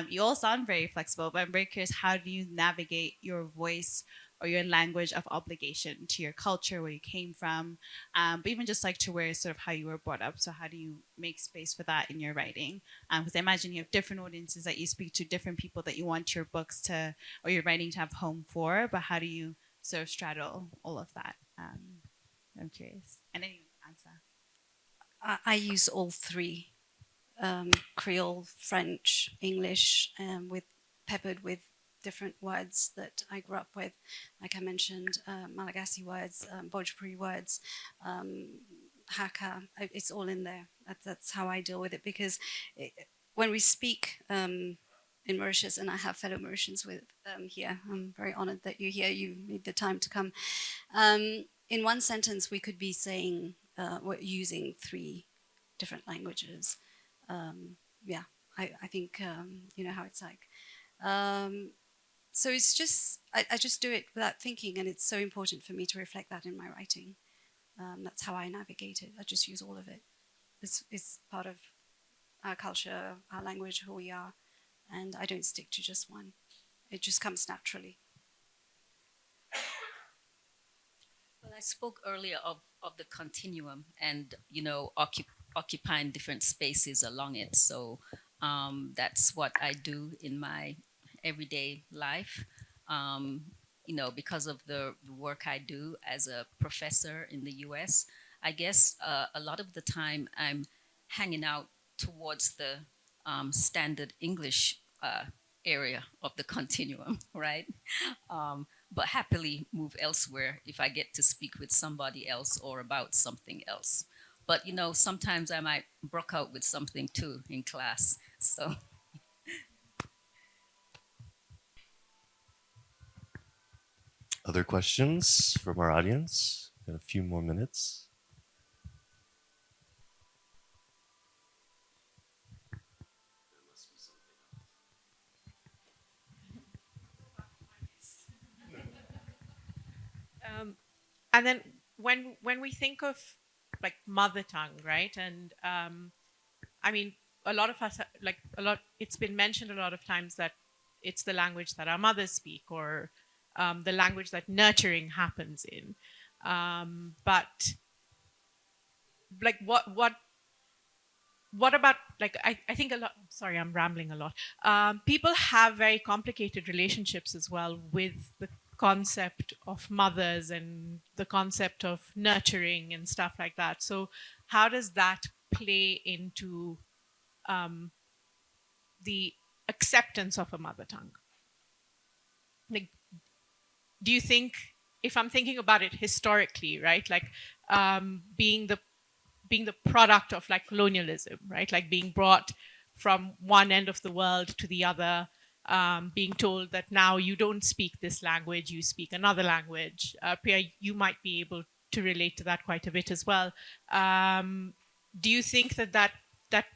You all sound very flexible, but I'm very curious, how do you navigate your voice or your language of obligation to your culture, where you came from, but even just like to where sort of how you were brought up. So how do you make space for that in your writing? Because I imagine you have different audiences that you speak to, different people that you want your books to, or your writing to have home for, but how do you sort of straddle all of that? I'm curious. And then you answer. I use all three. Creole, French, English, peppered with different words that I grew up with. Like I mentioned, Malagasy words, Bhojpuri words, Haka. It's all in there. That's how I deal with it, because when we speak in Mauritius, and I have fellow Mauritians with here, I'm very honored that you're here. You made the time to come. In one sentence, we could be saying we're using three different languages. I think you know how it's like. So it's just, I just do it without thinking, and it's so important for me to reflect that in my writing. That's how I navigate it. I just use all of it. It's part of our culture, our language, who we are, and I don't stick to just one. It just comes naturally. Well, I spoke earlier of the continuum and, you know, occupying different spaces along it. So that's what I do in my everyday life. You know, because of the work I do as a professor in the US, I guess a lot of the time I'm hanging out towards the standard English area of the continuum, right? But happily move elsewhere if I get to speak with somebody else or about something else. But sometimes I might broke out with something too in class. So Other questions from our audience? Got a few more minutes. And then when we think of like mother tongue, right? And I mean, a lot of us it's been mentioned a lot of times that it's the language that our mothers speak, or the language that nurturing happens in. But like what about, like, I think a lot, sorry, I'm rambling a lot. People have very complicated relationships as well with the concept of mothers and the concept of nurturing and stuff like that. So how does that play into the acceptance of a mother tongue? Like, do you think, if I'm thinking about it historically, right, like being the product of like colonialism, right, like being brought from one end of the world to the other, being told that now you don't speak this language, you speak another language. Priya, you might be able to relate to that quite a bit as well. Do you think that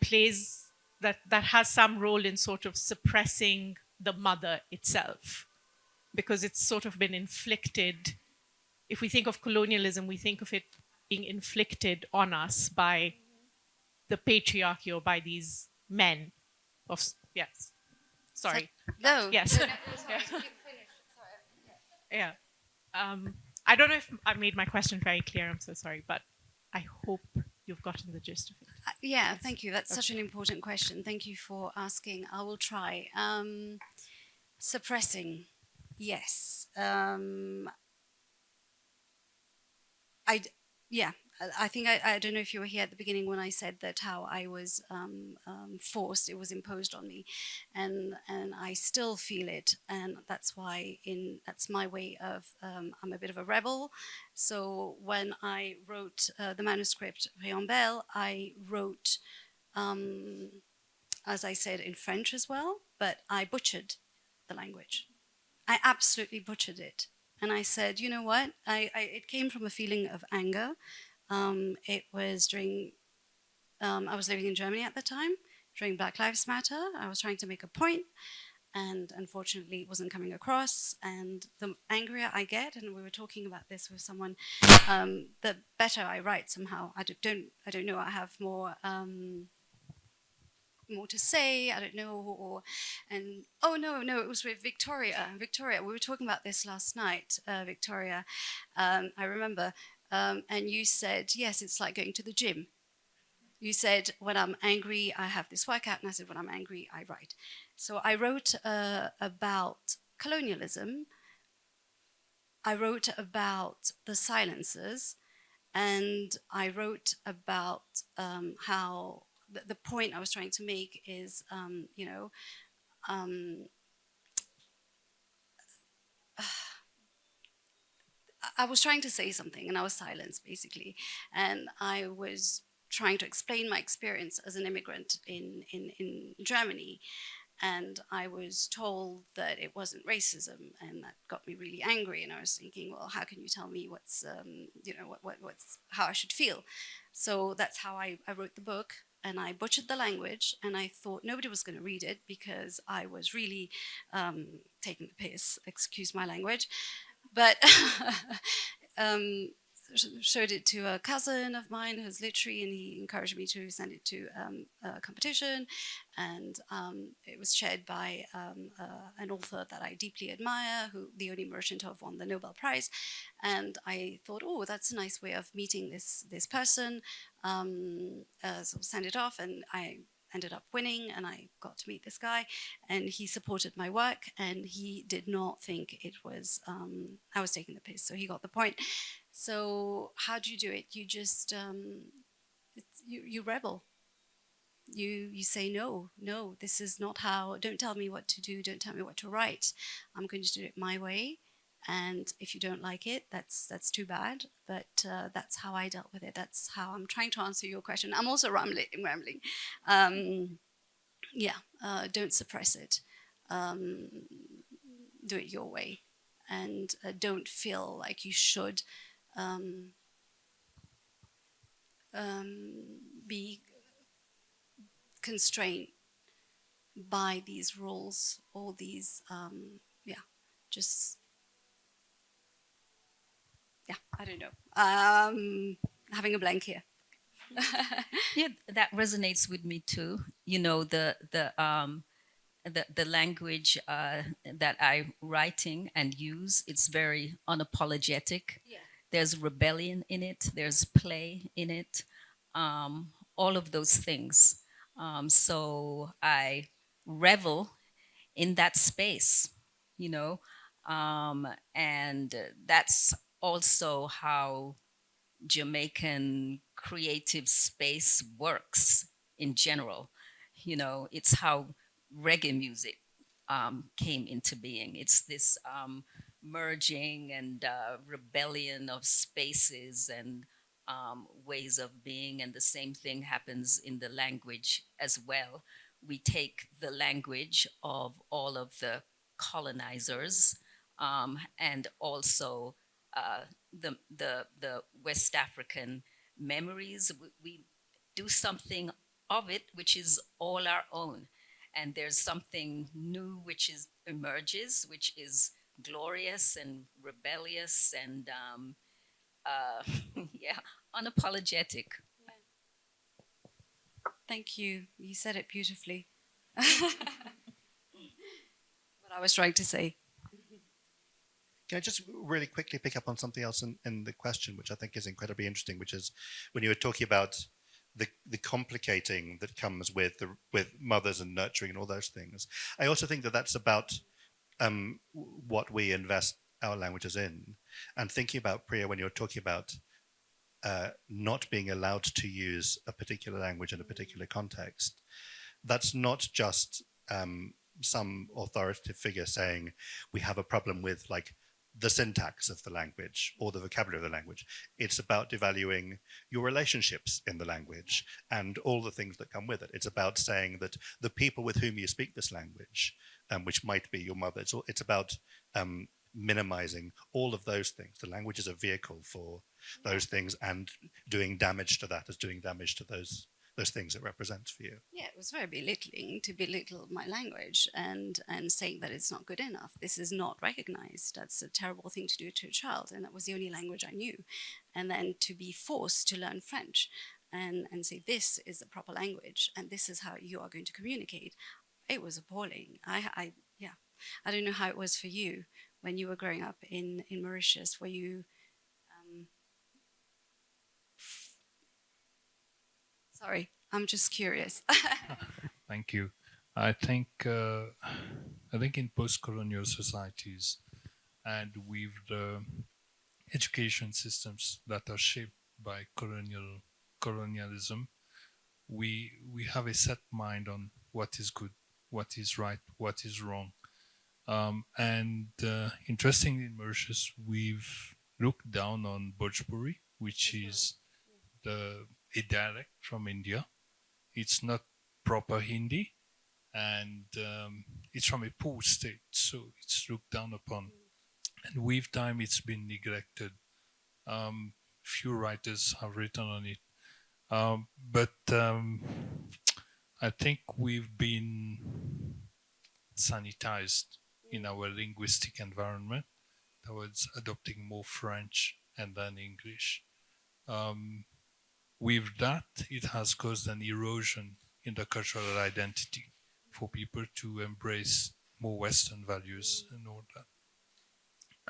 plays, that has some role in sort of suppressing the mother itself, because it's sort of been inflicted? If we think of colonialism, we think of it being inflicted on us by the patriarchy, or by these men of, yes, sorry. No. Yes. Yeah. I don't know if I made my question very clear. I'm so sorry, but I hope you've gotten the gist of it. Yeah, thank you. That's such an important question. Thank you for asking. I will try. Suppressing, yes. I think I don't know if you were here at the beginning when I said that how I was forced, it was imposed on me, and I still feel it, and that's why that's my way of I'm a bit of a rebel. So when I wrote the manuscript Renewal, I wrote, as I said, in French as well, but I butchered the language. I absolutely butchered it. And I said, you know what? It came from a feeling of anger. It was during, I was living in Germany at the time, during Black Lives Matter. I was trying to make a point, and unfortunately it wasn't coming across. And the angrier I get, and we were talking about this with someone, the better I write somehow. I don't know, I have more to say, I don't know, and oh no, it was with Victoria, we were talking about this last night, Victoria, I remember, and you said, yes, it's like going to the gym. You said, when I'm angry, I have this workout, and I said, when I'm angry, I write. So I wrote about colonialism, I wrote about the silences, and I wrote about how the point I was trying to make is, I was trying to say something and I was silenced, basically. And I was trying to explain my experience as an immigrant in Germany. And I was told that it wasn't racism, and that got me really angry. And I was thinking, well, how can you tell me what's, what's how I should feel? So that's how I wrote the book. And I butchered the language, and I thought nobody was going to read it because I was really taking the piss, excuse my language. But showed it to a cousin of mine who's literary, and he encouraged me to send it to a competition, and it was chaired by an author that I deeply admire, who the only Mauritian to have won the Nobel Prize. And I thought, oh, that's a nice way of meeting this person. So send it off, and I ended up winning, and I got to meet this guy, and he supported my work, and he did not think it was I was taking the piss, so he got the point. So how do you do it? You just you rebel. You say, no, this is not how, don't tell me what to do, don't tell me what to write. I'm going to do it my way, And if you don't like it, that's too bad. But that's how I dealt with it. That's how I'm trying to answer your question. I'm also rambling. Don't suppress it. Do it your way, and don't feel like you should be constrained by these rules or these just I don't know, having a blank here. Yeah, that resonates with me too. You know, the language that I'm writing and use, it's very unapologetic. Yeah. There's rebellion in it. There's play in it. All of those things. So I revel in that space, you know, and that's also how Jamaican creative space works in general. You know, it's how reggae music came into being. It's this merging and rebellion of spaces and ways of being, and the same thing happens in the language as well. We take the language of all of the colonizers and also the West African memories. We do something of it which is all our own, and there's something new which is emerges, which is glorious and rebellious and yeah, unapologetic. Thank you. You said it beautifully. What I was trying to say. Can I just really quickly pick up on something else in the question, which I think is incredibly interesting, which is when you were talking about the complicating that comes with mothers and nurturing and all those things. I also think that that's about what we invest our languages in. And thinking about, Priya, when you're talking about not being allowed to use a particular language in a particular context, that's not just some authoritative figure saying we have a problem with like the syntax of the language or the vocabulary of the language. It's about devaluing your relationships in the language and all the things that come with it. It's about saying that the people with whom you speak this language, which might be your mother, it's about minimizing all of those things. The language is a vehicle for those things, and doing damage to that is doing damage to those things it represents for you. Yeah, it was very belittling to belittle my language and saying that it's not good enough. This is not recognized. That's a terrible thing to do to a child, and that was the only language I knew. And then to be forced to learn French and say this is the proper language and this is how you are going to communicate. It was appalling. I don't know how it was for you when you were growing up in Mauritius. Were you sorry, I'm just curious. Thank you. I think in post-colonial societies and with the education systems that are shaped by colonialism, we have a set mind on what is good, what is right, what is wrong. Interestingly, in Mauritius, we've looked down on Bhojpuri, which is a dialect from India. It's not proper Hindi, and it's from a poor state, so it's looked down upon. And with time, it's been neglected. Few writers have written on it. But I think we've been sanitized in our linguistic environment towards adopting more French and then English. With that, it has caused an erosion in the cultural identity for people to embrace more Western values and all that.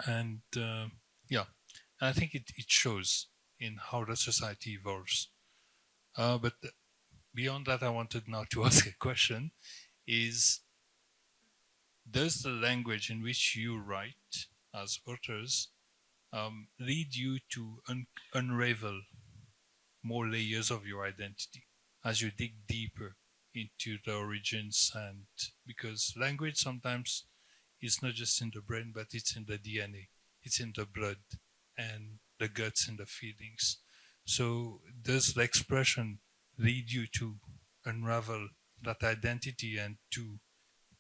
And I think it shows in how the society evolves. But beyond that, I wanted now to ask a question, is, does the language in which you write as authors lead you to unravel more layers of your identity as you dig deeper into the origins? And because language sometimes is not just in the brain, but it's in the DNA. it's in the blood and the guts and the feelings. So does the expression lead you to unravel that identity and to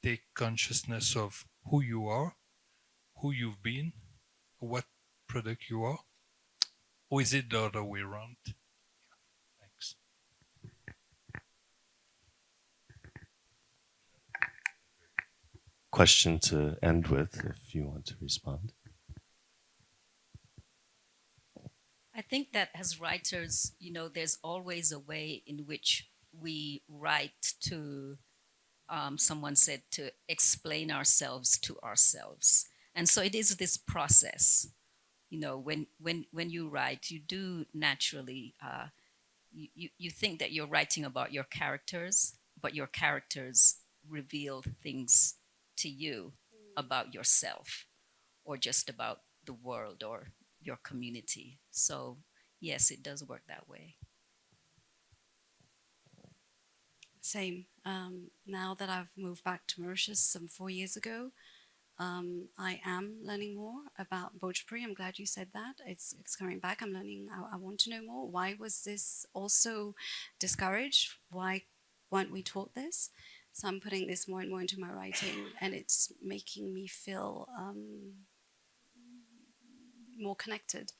take consciousness of who you are, who you've been, what product you are? Or is it the other way around? Thanks. Question to end with, if you want to respond. I think that as writers, there's always a way in which we write to, someone said, to explain ourselves to ourselves. And so it is this process. When you write, you do naturally, you think that you're writing about your characters, but your characters reveal things to you about yourself, or just about the world or your community. So yes, it does work that way. Same. Now that I've moved back to Mauritius some 4 years ago, I am learning more about Bhojpuri. I'm glad you said that. It's coming back. I'm learning. I want to know more. Why was this also discouraged? Why weren't we taught this? So I'm putting this more and more into my writing, and it's making me feel more connected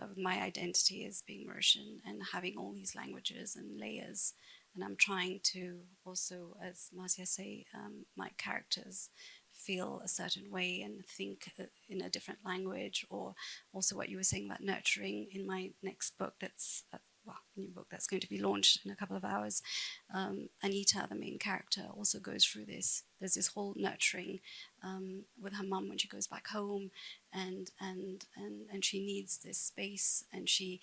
with my identity as being Mauritian and having all these languages and layers. And I'm trying to also, as Marcia say, my characters feel a certain way and think in a different language, or also what you were saying about nurturing in my next book that's new book that's going to be launched in a couple of hours. Anita, the main character, also goes through this. There's this whole nurturing with her mum when she goes back home, and she needs this space, and she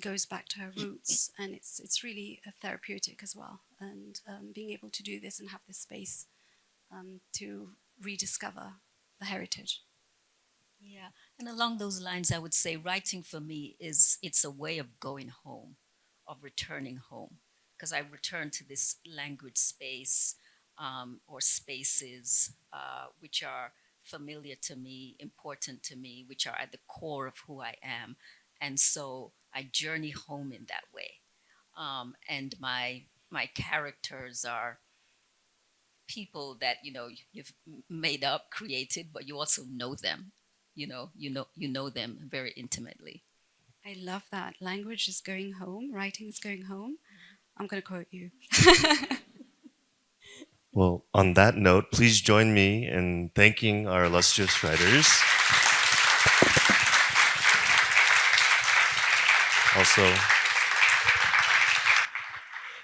goes back to her roots, and it's really therapeutic as well. And being able to do this and have this space to rediscover the heritage. Yeah, and along those lines, I would say writing for me it's a way of going home, of returning home, because I return to this language space or spaces which are familiar to me, important to me, which are at the core of who I am, and so I journey home in that way. And my characters are people that you've made up, created, but you also know them. You know them very intimately. I love that. Language is going home, writing is going home. I'm going to quote you. Well, on that note, please join me in thanking our illustrious writers. Also,